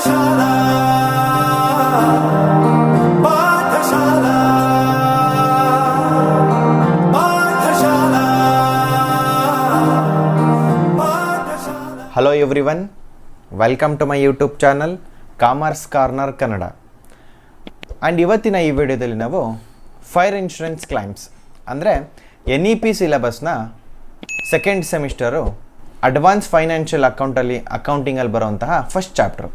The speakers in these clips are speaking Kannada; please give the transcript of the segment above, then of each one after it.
ಪಾಠಶಾಲಾ ಪಾಠಶಾಲಾ ಪಾಠಶಾಲಾ ಪಾಠಶಾಲಾ. Hello everyone, welcome to my YouTube channel commerce corner Kannada. And ಇವತ್ತಿನ ಈ ವಿಡಿಯೋದಲ್ಲಿ ನಾವು ಫೈರ್ ಇನ್ಶೂರೆನ್ಸ್ ಕ್ಲೈಮ್ಸ್ ಅಂದರೆ NEP ಸಿಲೆಬಸ್ನ ಸೆಕೆಂಡ್ ಸೆಮಿಸ್ಟರು ಅಡ್ವಾನ್ಸ್ ಫೈನಾನ್ಷಿಯಲ್ ಅಕೌಂಟಿಂಗಲ್ಲಿ ಬರುವಂತಹ first chapter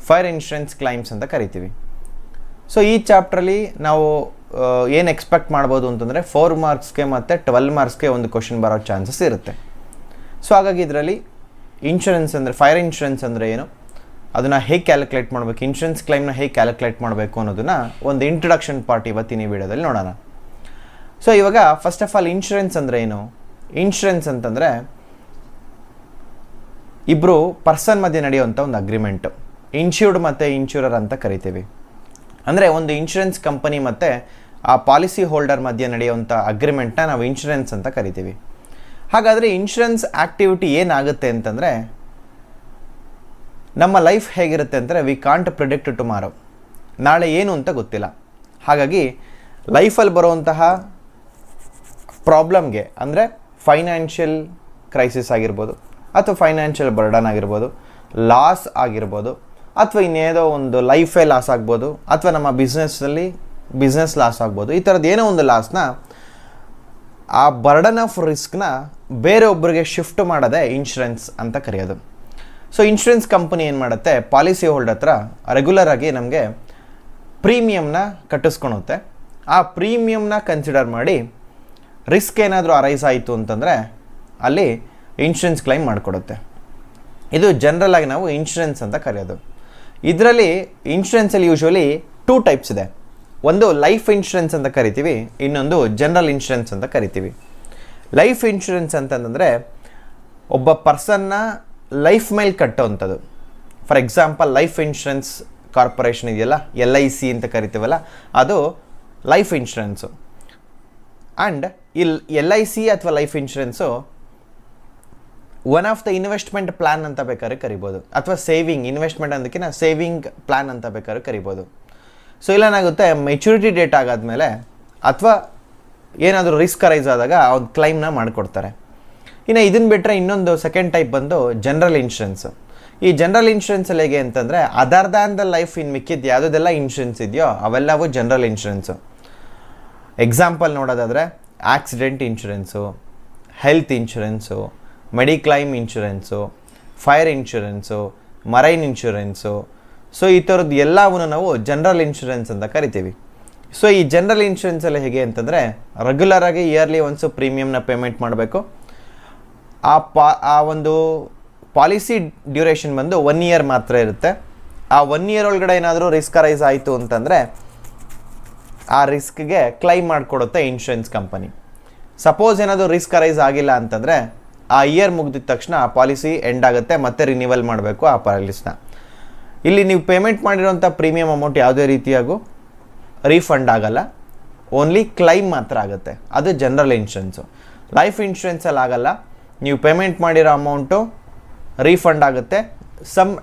fire insurance claims ಅಂತ ಕರಿತೀವಿ. ಸೊ ಈ ಚಾಪ್ಟ್ರಲ್ಲಿ ನಾವು ಏನು ಎಕ್ಸ್ಪೆಕ್ಟ್ ಮಾಡ್ಬೋದು ಅಂತಂದರೆ 4 ಮಾರ್ಕ್ಸ್ಗೆ ಮತ್ತು 12 ಮಾರ್ಕ್ಸ್ಗೆ ಒಂದು ಕ್ವಶನ್ ಬರೋ ಚಾನ್ಸಸ್ ಇರುತ್ತೆ. ಸೊ ಹಾಗಾಗಿ ಇದರಲ್ಲಿ ಇನ್ಶೂರೆನ್ಸ್ ಅಂದರೆ ಫೈರ್ ಇನ್ಶೂರೆನ್ಸ್ ಅಂದರೆ ಏನು, ಅದನ್ನು ಹೇಗೆ ಕ್ಯಾಲ್ಕುಲೇಟ್ ಮಾಡಬೇಕು, ಇನ್ಶೂರೆನ್ಸ್ ಕ್ಲೈಮ್ನ ಹೇಗೆ ಕ್ಯಾಲ್ಕುಲೇಟ್ ಮಾಡಬೇಕು ಅನ್ನೋದನ್ನು ಒಂದು ಇಂಟ್ರೊಡಕ್ಷನ್ ಪಾರ್ಟ್ ಇವತ್ತಿನ ಈ ವಿಡಿಯೋದಲ್ಲಿ ನೋಡೋಣ. ಸೊ ಇವಾಗ ಫಸ್ಟ್ ಆಫ್ ಆಲ್ ಇನ್ಶೂರೆನ್ಸ್ ಅಂದರೆ ಏನು? ಇನ್ಶೂರೆನ್ಸ್ ಅಂತಂದರೆ ಇಬ್ಬರು ಪರ್ಸನ್ ಮಧ್ಯೆ ನಡೆಯುವಂಥ ಒಂದು ಅಗ್ರಿಮೆಂಟು, ಇನ್ಶೂರ್ಡ್ ಮತ್ತು ಇನ್ಶೂರರ್ ಅಂತ ಕರಿತೀವಿ. ಅಂದರೆ ಒಂದು ಇನ್ಶೂರೆನ್ಸ್ ಕಂಪನಿ ಮತ್ತು ಆ ಪಾಲಿಸಿ ಹೋಲ್ಡರ್ ಮಧ್ಯೆ ನಡೆಯುವಂಥ ಅಗ್ರಿಮೆಂಟ್ನ ನಾವು ಇನ್ಶೂರೆನ್ಸ್ ಅಂತ ಕರಿತೀವಿ. ಹಾಗಾದರೆ ಇನ್ಶೂರೆನ್ಸ್ ಆ್ಯಕ್ಟಿವಿಟಿ ಏನಾಗುತ್ತೆ ಅಂತಂದರೆ, ನಮ್ಮ ಲೈಫ್ ಹೇಗಿರುತ್ತೆ ಅಂದರೆ ವಿ ಕಾಂಟ್ ಪ್ರಿಡಿಕ್ಟ್ ಟುಮಾರೋ, ನಾಳೆ ಏನು ಅಂತ ಗೊತ್ತಿಲ್ಲ. ಹಾಗಾಗಿ ಲೈಫಲ್ಲಿ ಬರುವಂತಹ ಪ್ರಾಬ್ಲಮ್ಗೆ ಅಂದರೆ ಫೈನಾನ್ಷಿಯಲ್ ಕ್ರೈಸಿಸ್ ಆಗಿರ್ಬೋದು, ಅಥವಾ ಫೈನಾನ್ಷಿಯಲ್ ಬರ್ಡನ್ ಆಗಿರ್ಬೋದು, ಲಾಸ್ ಆಗಿರ್ಬೋದು, ಅಥವಾ ಇನ್ನೇನೋ ಒಂದು ಲೈಫೇ ಲಾಸ್ ಆಗ್ಬೋದು, ಅಥವಾ ನಮ್ಮ ಬಿಸ್ನೆಸ್ ಲಾಸ್ ಆಗ್ಬೋದು. ಈ ಥರದ್ದು ಏನೋ ಒಂದು ಲಾಸ್ನ, ಆ ಬರ್ಡನ್ ಆಫ್ ರಿಸ್ಕ್ನ ಬೇರೆಯೊಬ್ಬರಿಗೆ ಶಿಫ್ಟ್ ಮಾಡೋದೇ ಇನ್ಶೂರೆನ್ಸ್ ಅಂತ ಕರೆಯೋದು. ಸೊ ಇನ್ಶೂರೆನ್ಸ್ ಕಂಪನಿ ಏನು ಮಾಡುತ್ತೆ, ಪಾಲಿಸಿ ಹೋಲ್ಡರ್ ಹತ್ರ ರೆಗ್ಯುಲರಾಗಿ ನಮಗೆ ಪ್ರೀಮಿಯಮ್ನ ಕಟ್ಟಿಸ್ಕೊಳುತ್ತೆ. ಆ ಪ್ರೀಮಿಯಮ್ನ ಕನ್ಸಿಡರ್ ಮಾಡಿ ರಿಸ್ಕ್ ಏನಾದರೂ ಅರೈಸ್ ಆಯಿತು ಅಂತಂದರೆ ಅಲ್ಲಿ ಇನ್ಶೂರೆನ್ಸ್ ಕ್ಲೈಮ್ ಮಾಡಿಕೊಡುತ್ತೆ. ಇದು ಜನರಲಾಗಿ ನಾವು ಇನ್ಶೂರೆನ್ಸ್ ಅಂತ ಕರೆಯೋದು. ಇದರಲ್ಲಿ ಇನ್ಶೂರೆನ್ಸಲ್ಲಿ ಯೂಶ್ವಲಿ 2 ಟೈಪ್ಸ್ ಇದೆ. ಒಂದು ಲೈಫ್ ಇನ್ಶೂರೆನ್ಸ್ ಅಂತ ಕರಿತೀವಿ, ಇನ್ನೊಂದು ಜನರಲ್ ಇನ್ಶೂರೆನ್ಸ್ ಅಂತ ಕರಿತೀವಿ. ಲೈಫ್ ಇನ್ಶೂರೆನ್ಸ್ ಅಂತಂದರೆ ಒಬ್ಬ ಪರ್ಸನ್ನ ಲೈಫ್ ಮೇಲೆ ಕಟ್ಟೋವಂಥದ್ದು. For example life insurance corporation ಇದೆಯಲ್ಲ, LIC ಅಂತ ಕರಿತೀವಲ್ಲ, ಅದು ಲೈಫ್ ಇನ್ಶೂರೆನ್ಸು. ಆ್ಯಂಡ್ LIC ಅಥವಾ life insurance one of the investment plan ಅಂತ ಬೇಕಾದ್ರೆ ಕರಿಬೋದು, ಅಥವಾ ಸೇವಿಂಗ್ ಇನ್ವೆಸ್ಟ್ಮೆಂಟ್ ಅಂದಕ್ಕಿಂತ ಸೇವಿಂಗ್ ಪ್ಲ್ಯಾನ್ ಅಂತ ಬೇಕಾದ್ರೆ ಕರಿಬೋದು. ಸೊ ಇಲ್ಲೇನಾಗುತ್ತೆ, ಮೆಚುರಿಟಿ ಡೇಟ್ ಆಗಾದಮೇಲೆ ಅಥವಾ ಏನಾದರೂ ರಿಸ್ಕ್ ಅರೈಸ್ ಆದಾಗ ಒಂದು ಕ್ಲೈಮ್ನ ಮಾಡಿಕೊಡ್ತಾರೆ. ಇನ್ನು ಇದನ್ನು ಬಿಟ್ಟರೆ ಇನ್ನೊಂದು ಸೆಕೆಂಡ್ ಟೈಪ್ ಬಂದು ಜನರಲ್ ಇನ್ಶೂರೆನ್ಸು. ಈ ಜನರಲ್ ಇನ್ಶೂರೆನ್ಸಲ್ಲಿ ಹೇಗೆ ಅಂತಂದರೆ, other than the life in ಮಿಕ್ಕಿದ್ದು ಯಾವುದೆಲ್ಲ ಇನ್ಶೂರೆನ್ಸ್ ಇದೆಯೋ ಅವೆಲ್ಲವೂ ಜನರಲ್ ಇನ್ಶೂರೆನ್ಸು. ಎಕ್ಸಾಂಪಲ್ ನೋಡೋದಾದರೆ accident insurance, health insurance, mediclaim insurance, fire insurance, marine insurance. So ಈ ಥರದ್ದು ಎಲ್ಲವನ್ನೂ ನಾವು ಜನರಲ್ ಇನ್ಶೂರೆನ್ಸ್ ಅಂತ ಕರಿತೀವಿ. ಸೊ ಈ ಜನರಲ್ ಇನ್ಶೂರೆನ್ಸಲ್ಲಿ ಹೇಗೆ ಅಂತಂದರೆ, ರೆಗ್ಯುಲರಾಗಿ ಇಯರ್ಲಿ ಒನ್ಸು ಪ್ರೀಮಿಯಮ್ನ ಪೇಮೆಂಟ್ ಮಾಡಬೇಕು. ಆ ಒಂದು ಪಾಲಿಸಿ ಡ್ಯೂರೇಷನ್ ಬಂದು 1 ಇಯರ್ ಮಾತ್ರ ಇರುತ್ತೆ. ಆ 1 ಇಯರ್ ಒಳಗಡೆ ಏನಾದರೂ ರಿಸ್ಕ್ ಅರೈಸ್ ಆಯಿತು ಅಂತಂದರೆ ಆ ರಿಸ್ಕ್ಗೆ ಕ್ಲೈಮ್ ಮಾಡಿಕೊಡುತ್ತೆ ಇನ್ಶೂರೆನ್ಸ್ ಕಂಪನಿ. ಸಪೋಸ್ ಏನಾದರೂ ರಿಸ್ಕ್ ಅರೈಸ್ ಆಗಿಲ್ಲ ಅಂತಂದರೆ ಆ ಇಯರ್ ಮುಗಿದಿದ ತಕ್ಷಣ ಆ ಪಾಲಿಸಿ ಎಂಡ್ ಆಗುತ್ತೆ, ಮತ್ತೆ ರಿನ್ಯೂವಲ್ ಮಾಡಬೇಕು ಆ ಪಾಲಿಸಿನ. ಇಲ್ಲಿ ನೀವು ಪೇಮೆಂಟ್ ಮಾಡಿರೋಂಥ ಪ್ರೀಮಿಯಮ್ ಅಮೌಂಟ್ ಯಾವುದೇ ರೀತಿಯಾಗೂ ರೀಫಂಡ್ ಆಗಲ್ಲ, ಓನ್ಲಿ ಕ್ಲೈಮ್ ಮಾತ್ರ ಆಗುತ್ತೆ. ಅದು ಜನರಲ್ ಇನ್ಶೂರೆನ್ಸು. ಲೈಫ್ ಇನ್ಶೂರೆನ್ಸಲ್ಲಿ ಆಗಲ್ಲ, ನೀವು ಪೇಮೆಂಟ್ ಮಾಡಿರೋ ಅಮೌಂಟು ರೀಫಂಡ್ ಆಗುತ್ತೆ ಸಮ್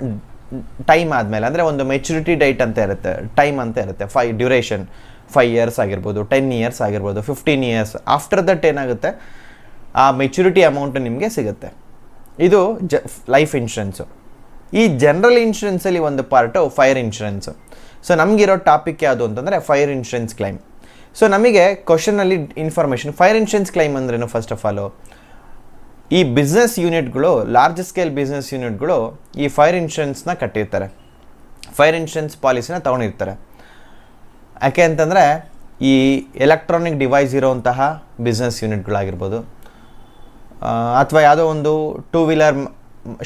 ಟೈಮ್ ಆದಮೇಲೆ. ಅಂದರೆ ಒಂದು ಮೆಚುರಿಟಿ ಡೇಟ್ ಅಂತ ಇರುತ್ತೆ, ಟೈಮ್ ಅಂತ ಇರುತ್ತೆ, ಡ್ಯೂರೇಷನ್ 5 ಇಯರ್ಸ್ ಆಗಿರ್ಬೋದು, 10 ಇಯರ್ಸ್ ಆಗಿರ್ಬೋದು, 15 ಇಯರ್ಸ್. ಆಫ್ಟರ್ ದಟ್ ಏನಾಗುತ್ತೆ, ಆ ಮೆಚುರಿಟಿ ಅಮೌಂಟು ನಿಮಗೆ ಸಿಗುತ್ತೆ. ಇದು ಲೈಫ್ ಇನ್ಶೂರೆನ್ಸು. ಈ ಜನರಲ್ ಇನ್ಶೂರೆನ್ಸಲ್ಲಿ ಒಂದು ಪಾರ್ಟು ಫೈರ್ ಇನ್ಶೂರೆನ್ಸು. ಸೊ ನಮಗಿರೋ ಟಾಪಿಕ್ ಯಾವುದು ಅಂತಂದರೆ ಫೈರ್ ಇನ್ಶೂರೆನ್ಸ್ ಕ್ಲೈಮ್. ಸೊ ನಮಗೆ ಕ್ವಶನಲ್ಲಿ ಇನ್ಫಾರ್ಮೇಷನ್, ಫೈರ್ ಇನ್ಶೂರೆನ್ಸ್ ಕ್ಲೈಮ್ ಅಂದ್ರೇನು, ಫಸ್ಟ್ ಆಫ್ ಆಲು ಈ ಬಿಸ್ನೆಸ್ ಯೂನಿಟ್ಗಳು, ಲಾರ್ಜ್ ಸ್ಕೇಲ್ ಬಿಸ್ನೆಸ್ ಯೂನಿಟ್ಗಳು ಈ ಫೈರ್ ಇನ್ಶೂರೆನ್ಸ್ನ ಕಟ್ಟಿರ್ತಾರೆ, ಫೈರ್ ಇನ್ಶೂರೆನ್ಸ್ ಪಾಲಿಸಿನ ತೊಗೊಂಡಿರ್ತಾರೆ. ಯಾಕೆ ಅಂತಂದರೆ ಈ ಎಲೆಕ್ಟ್ರಾನಿಕ್ ಡಿವೈಸ್ ಇರೋವಂತಹ ಬಿಸ್ನೆಸ್ ಯೂನಿಟ್ಗಳಾಗಿರ್ಬೋದು, ಅಥವಾ ಯಾವುದೋ ಒಂದು 2 ವೀಲರ್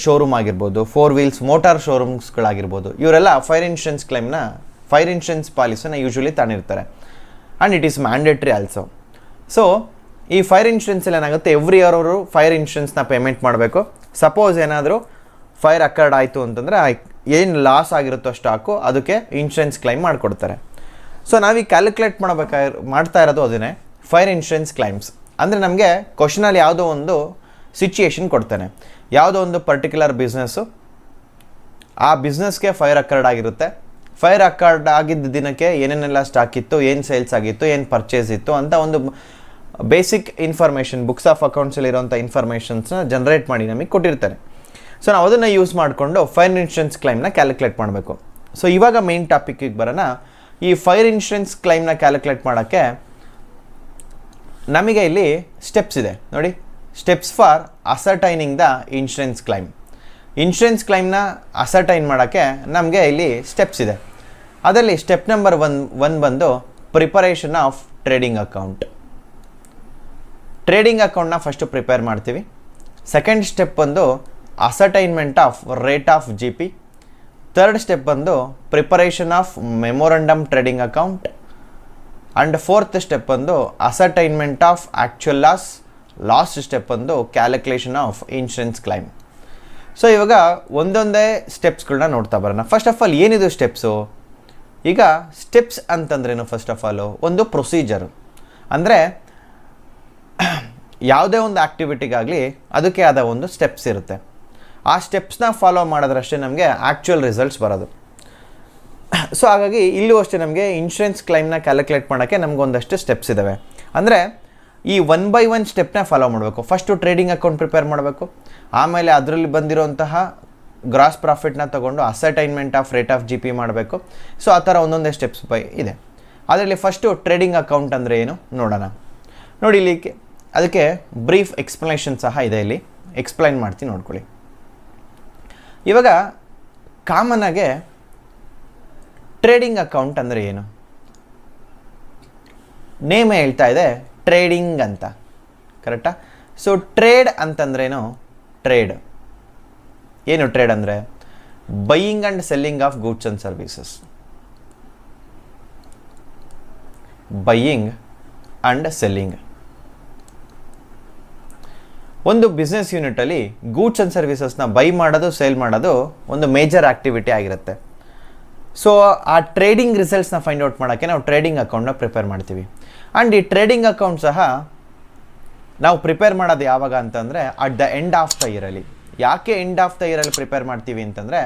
ಶೋರೂಮ್ ಆಗಿರ್ಬೋದು, 4 ವೀಲ್ಸ್ ಮೋಟಾರ್ ಶೋರೂಮ್ಸ್ಗಳಾಗಿರ್ಬೋದು, ಇವರೆಲ್ಲ ಫೈರ್ ಇನ್ಶೂರೆನ್ಸ್ ಕ್ಲೈಮ್ನ, ಫೈರ್ ಇನ್ಶೂರೆನ್ಸ್ ಪಾಲಿಸಿನ ಯೂಶ್ವಲಿ ತಗೊಂಡಿರ್ತಾರೆ. And it is mandatory also. So ಈ ಫೈರ್ ಇನ್ಶೂರೆನ್ಸಲ್ಲಿ ಏನಾಗುತ್ತೆ, ಎವ್ರಿ ಇಯರ್ ಅವರು ಫೈರ್ ಇನ್ಶೂರೆನ್ಸ್ನ ಪೇಮೆಂಟ್ ಮಾಡಬೇಕು. ಸಪೋಸ್ ಏನಾದರೂ ಫೈರ್ ಅಕರ್ಡ್ ಆಯಿತು ಅಂತಂದರೆ ಏನು ಲಾಸ್ ಆಗಿರುತ್ತೋ ಸ್ಟಾಕು ಅದಕ್ಕೆ ಇನ್ಶೂರೆನ್ಸ್ ಕ್ಲೈಮ್ ಮಾಡಿಕೊಡ್ತಾರೆ. ಸೊ ನಾವೀಗ ಕ್ಯಾಲ್ಕುಲೇಟ್ ಮಾಡ್ತಾ ಇರೋದು ಅದನ್ನೇ ಫೈರ್ ಇನ್ಶೂರೆನ್ಸ್ ಕ್ಲೈಮ್ಸ್. ಅಂದರೆ ನಮಗೆ ಕ್ವಶನಲ್ಲಿ ಯಾವುದೋ ಒಂದು ಸಿಚುಯೇಷನ್ ಕೊಡ್ತಾನೆ, ಯಾವುದೋ ಒಂದು ಪರ್ಟಿಕ್ಯುಲರ್ ಬಿಸ್ನೆಸ್ಸು ಆ ಬಿಸ್ನೆಸ್ಗೆ ಫೈರ್ ಅಕರ್ಡ್ ಆಗಿರುತ್ತೆ. ಫೈರ್ ಅಕರ್ಡ್ ಆಗಿದ್ದ ದಿನಕ್ಕೆ ಏನೇನೆಲ್ಲ ಸ್ಟಾಕ್ ಇತ್ತು, ಏನು ಸೇಲ್ಸ್ ಆಗಿತ್ತು, ಏನು ಪರ್ಚೇಸ್ ಇತ್ತು ಅಂತ ಒಂದು ಬೇಸಿಕ್ ಇನ್ಫಾರ್ಮೇಷನ್, ಬುಕ್ಸ್ ಆಫ್ ಅಕೌಂಟ್ಸಲ್ಲಿ ಇರೋಂಥ ಇನ್ಫಾರ್ಮೇಷನ್ಸ್ನ ಜನ್ರೇಟ್ ಮಾಡಿ ನಮಗೆ ಕೊಟ್ಟಿರ್ತಾರೆ. ಸೊ ನಾವು ಅದನ್ನು ಯೂಸ್ ಮಾಡಿಕೊಂಡು ಫೈರ್ ಇನ್ಶೂರೆನ್ಸ್ ಕ್ಲೈಮ್ನ ಕ್ಯಾಲ್ಕುಲೇಟ್ ಮಾಡಬೇಕು. ಸೊ ಇವಾಗ ಮೇನ್ ಟಾಪಿಕ್ಕಿಗೆ ಬರೋಣ. ಈ ಫೈರ್ ಇನ್ಶೂರೆನ್ಸ್ ಕ್ಲೈಮ್ನ ಕ್ಯಾಲ್ಕುಲೇಟ್ ಮಾಡೋಕ್ಕೆ ನಮಗೆ ಇಲ್ಲಿ ಸ್ಟೆಪ್ಸ್ ಇದೆ ನೋಡಿ. Steps for ascertaining the insurance claim. Insurance ಕ್ಲೈಮ್ನ ಅಸರ್ಟೈನ್ ಮಾಡೋಕ್ಕೆ ನಮಗೆ ಇಲ್ಲಿ ಸ್ಟೆಪ್ಸ್ ಇದೆ. ಅದರಲ್ಲಿ ಸ್ಟೆಪ್ ನಂಬರ್ ಒನ್ ಬಂದು preparation of trading account. Trading ಅಕೌಂಟ್ನ ಫಸ್ಟು ಪ್ರಿಪೇರ್ ಮಾಡ್ತೀವಿ. ಸೆಕೆಂಡ್ ಸ್ಟೆಪ್ ಬಂದು ascertainment of rate of G P. Third step ಬಂದು preparation of memorandum trading account. And fourth step ಬಂದು ascertainment of actual loss. Last step ಬಂದು calculation of insurance claim. So ಇವಾಗ ಒಂದೊಂದೇ ಸ್ಟೆಪ್ಸ್ಗಳನ್ನ ನೋಡ್ತಾ ಬರೋಣ. ಫಸ್ಟ್ ಆಫ್ ಆಲ್ ಏನಿದು ಸ್ಟೆಪ್ಸು? ಈಗ ಸ್ಟೆಪ್ಸ್ ಅಂತಂದ್ರೇನು? ಫಸ್ಟ್ ಆಫ್ ಆಲು ಒಂದು ಪ್ರೊಸೀಜರು. ಅಂದರೆ ಯಾವುದೇ ಒಂದು ಆ್ಯಕ್ಟಿವಿಟಿಗಾಗಲಿ ಅದಕ್ಕೆ ಆದ ಒಂದು ಸ್ಟೆಪ್ಸ್ ಇರುತ್ತೆ. ಆ ಸ್ಟೆಪ್ಸ್ನ ಫಾಲೋ ಮಾಡಿದ್ರಷ್ಟೇ ನಮಗೆ ಆ್ಯಕ್ಚುಯಲ್ ರಿಸಲ್ಟ್ಸ್ ಬರೋದು. ಸೊ ಹಾಗಾಗಿ ಇಲ್ಲೂ ಅಷ್ಟೇ ನಮಗೆ ಇನ್ಶೂರೆನ್ಸ್ ಕ್ಲೈಮ್ನ ಕ್ಯಾಲ್ಕುಲೇಟ್ ಮಾಡೋಕ್ಕೆ ನಮಗೊಂದಷ್ಟು ಸ್ಟೆಪ್ಸ್ ಇದ್ದಾವೆ. ಅಂದರೆ ಈ 1 by 1 ಸ್ಟೆಪ್ನ ಫಾಲೋ ಮಾಡಬೇಕು. ಫಸ್ಟು ಟ್ರೇಡಿಂಗ್ ಅಕೌಂಟ್ ಪ್ರಿಪೇರ್ ಮಾಡಬೇಕು. ಆಮೇಲೆ ಅದರಲ್ಲಿ ಬಂದಿರೋಂತಹ ಗ್ರಾಸ್ ಪ್ರಾಫಿಟ್ನ ತೊಗೊಂಡು ascertainment of rate of G P ಮಾಡಬೇಕು. ಸೊ ಆ ಥರ ಒಂದೊಂದೇ ಸ್ಟೆಪ್ಸ್ ಇದೆ. ಅದರಲ್ಲಿ ಫಸ್ಟು ಟ್ರೇಡಿಂಗ್ ಅಕೌಂಟ್ ಅಂದರೆ ಏನು ನೋಡೋಣ. ನೋಡಿ, ಇಲ್ಲಿ ಅದಕ್ಕೆ ಬ್ರೀಫ್ ಎಕ್ಸ್ಪ್ಲನೇಷನ್ ಸಹ ಇದೆ, ಇಲ್ಲಿ ಎಕ್ಸ್ಪ್ಲೈನ್ ಮಾಡ್ತೀನಿ ನೋಡ್ಕೊಳ್ಳಿ. ಇವಾಗ ಕಾಮನಾಗೆ ಟ್ರೇಡಿಂಗ್ ಅಕೌಂಟ್ ಅಂದರೆ ಏನು? ನೇಮ್ ಹೇಳ್ತಾ ಇದೆ ಟ್ರೇಡಿಂಗ್ ಅಂತ, ಕರೆಕ್ಟಾ? ಸೊ ಟ್ರೇಡ್ ಅಂತಂದ್ರೇನು? ಟ್ರೇಡ್ ಏನು? ಟ್ರೇಡ್ ಅಂದರೆ buying and selling of goods and services. Buying and selling. ಒಂದು ಬಿಸ್ನೆಸ್ ಯೂನಿಟಲ್ಲಿ ಗೂಡ್ಸ್ ಆ್ಯಂಡ್ ಸರ್ವಿಸಸ್ನ ಬೈ ಮಾಡೋದು, ಸೇಲ್ ಮಾಡೋದು ಒಂದು ಮೇಜರ್ ಆ್ಯಕ್ಟಿವಿಟಿ ಆಗಿರುತ್ತೆ. ಸೊ ಆ ಟ್ರೇಡಿಂಗ್ ರಿಸಲ್ಟ್ಸ್ನ ಫೈಂಡ್ ಔಟ್ ಮಾಡೋಕ್ಕೆ ನಾವು ಟ್ರೇಡಿಂಗ್ ಅಕೌಂಟ್ನ ಪ್ರಿಪೇರ್ ಮಾಡ್ತೀವಿ. ಆ್ಯಂಡ್ ಈ ಟ್ರೇಡಿಂಗ್ ಅಕೌಂಟ್ ಸಹ ನಾವು ಪ್ರಿಪೇರ್ ಮಾಡೋದು ಯಾವಾಗ ಅಂತಂದರೆ at the end of the ಇಯರಲ್ಲಿ. ಯಾಕೆ ಎಂಡ್ ಆಫ್ ದ ಇಯರಲ್ಲಿ ಪ್ರಿಪೇರ್ ಮಾಡ್ತೀವಿ ಅಂತಂದರೆ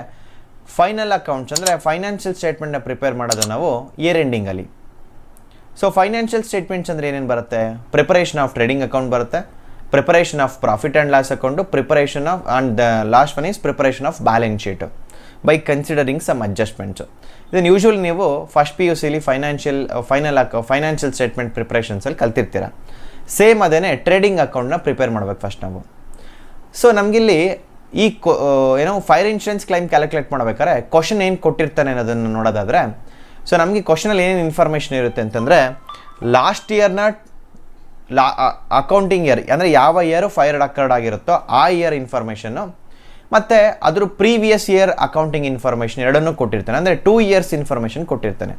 ಫೈನಲ್ ಅಕೌಂಟ್ಸ್ ಅಂದರೆ ಫೈನಾನ್ಷಿಯಲ್ ಸ್ಟೇಟ್ಮೆಂಟ್ನ ಪ್ರಿಪೇರ್ ಮಾಡೋದು ನಾವು ಇಯರ್ ಎಂಡಿಂಗಲ್ಲಿ. ಸೊ ಫೈನಾನ್ಷಿಯಲ್ ಸ್ಟೇಟ್ಮೆಂಟ್ಸ್ ಅಂದರೆ ಏನೇನು ಬರುತ್ತೆ? ಪ್ರಿಪರೇಷನ್ ಆಫ್ ಟ್ರೇಡಿಂಗ್ ಅಕೌಂಟ್ ಬರುತ್ತೆ, preparation of profit and loss account, preparation of and the last one is preparation of balance sheet by considering some adjustments. ಇದನ್ನು ಯೂಶ್ವಲಿ ನೀವು ಫಸ್ಟ್ PUCಲಿ ಫೈನಾನ್ಷಿಯಲ್ ಸ್ಟೇಟ್ಮೆಂಟ್ ಪ್ರಿಪ್ರೇಷನ್ಸಲ್ಲಿ ಕಲ್ತಿರ್ತೀರ. ಸೇಮ್ ಅದೇ ಟ್ರೇಡಿಂಗ್ ಅಕೌಂಟ್ನ ಪ್ರಿಪೇರ್ ಮಾಡ್ಬೇಕು ಫಸ್ಟ್ ನಾವು. ಸೊ ನಮಗಿಲ್ಲಿ ಈ ಏನೋ ಫೈರ್ ಇನ್ಶೂರೆನ್ಸ್ ಕ್ಲೈಮ್ ಕ್ಯಾಲ್ಕುಲೇಟ್ ಮಾಡಬೇಕಾದ್ರೆ ಕ್ವಶನ್ ಏನು ಕೊಟ್ಟಿರ್ತಾನೆ ಅನ್ನೋದನ್ನು ನೋಡೋದಾದರೆ, ಸೊ ನಮಗೆ ಕ್ವಶನಲ್ಲಿ ಏನೇನು ಇನ್ಫಾರ್ಮೇಷನ್ ಇರುತ್ತೆ ಅಂತಂದರೆ ಲಾಸ್ಟ್ ಇಯರ್ನ ಅಕೌಂಟಿಂಗ್ ಇಯರ್ ಅಂದರೆ ಯಾವ ಇಯರು ಫೈರ್ ಅಕರ್ಡ್ ಆಗಿರುತ್ತೋ ಆ ಇಯರ್ ಇನ್ಫಾರ್ಮೇಷನ್ನು ಮತ್ತು ಅದ್ರ ಪ್ರೀವಿಯಸ್ ಇಯರ್ ಅಕೌಂಟಿಂಗ್ ಇನ್ಫಾರ್ಮೇಷನ್ ಎರಡನ್ನೂ ಕೊಟ್ಟಿರ್ತಾನೆ. ಅಂದರೆ 2 years ಇನ್ಫಾರ್ಮೇಷನ್ ಕೊಟ್ಟಿರ್ತಾನೆ.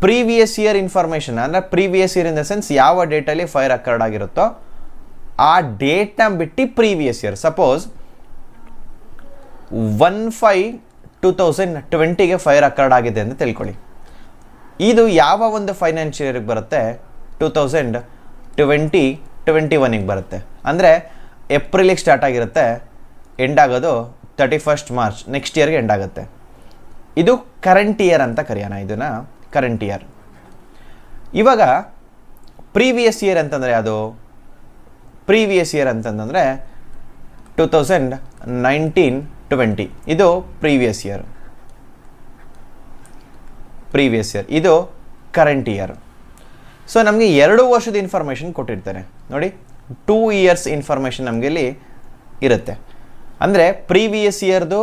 ಪ್ರೀವಿಯಸ್ ಇಯರ್ ಇನ್ಫಾರ್ಮೇಷನ್ ಅಂದರೆ previous year in the sense ಯಾವ ಡೇಟಲ್ಲಿ ಫೈರ್ ಅಕರ್ಡ್ ಆಗಿರುತ್ತೋ ಆ ಡೇಟ್ನ ಬಿಟ್ಟು ಪ್ರೀವಿಯಸ್ ಇಯರ್. ಸಪೋಸ್ 1/5/2020ಗೆ ಫೈರ್ ಅಕರ್ಡ್ ಆಗಿದೆ ಅಂತ ತಿಳ್ಕೊಳ್ಳಿ. ಇದು ಯಾವ ಒಂದು ಫೈನಾನ್ಷಿಯಲ್ ಇಯರ್ಗೆ ಬರುತ್ತೆ? 2020-21ಗೆ ಬರುತ್ತೆ. ಅಂದರೆ ಏಪ್ರಿಲಿಗೆ ಸ್ಟಾರ್ಟ್ ಆಗಿರುತ್ತೆ, ಎಂಡ್ ಆಗೋದು 31st March ನೆಕ್ಸ್ಟ್ ಇಯರ್ಗೆ ಎಂಡ್ ಆಗುತ್ತೆ. ಇದು ಕರೆಂಟ್ ಇಯರ್ ಅಂತ ಕರೆಯೋಣ, ಇದನ್ನು ಕರೆಂಟ್ ಇಯರ್. ಇವಾಗ ಪ್ರೀವಿಯಸ್ ಇಯರ್ ಅಂತಂದರೆ ಅದು ಪ್ರೀವಿಯಸ್ ಇಯರ್ ಅಂತಂದರೆ 2019-20 ಇದು ಪ್ರೀವಿಯಸ್ ಇಯರ್. ಇದು ಕರೆಂಟ್ ಇಯರ್. ಸೊ ನಮಗೆ 2 ವರ್ಷದ ಇನ್ಫಾರ್ಮೇಷನ್ ಕೊಟ್ಟಿರ್ತಾರೆ ನೋಡಿ. 2 years ಇನ್ಫಾರ್ಮೇಷನ್ ನಮಗೆ ಇಲ್ಲಿ ಇರುತ್ತೆ. ಅಂದರೆ ಪ್ರೀವಿಯಸ್ ಇಯರ್ದು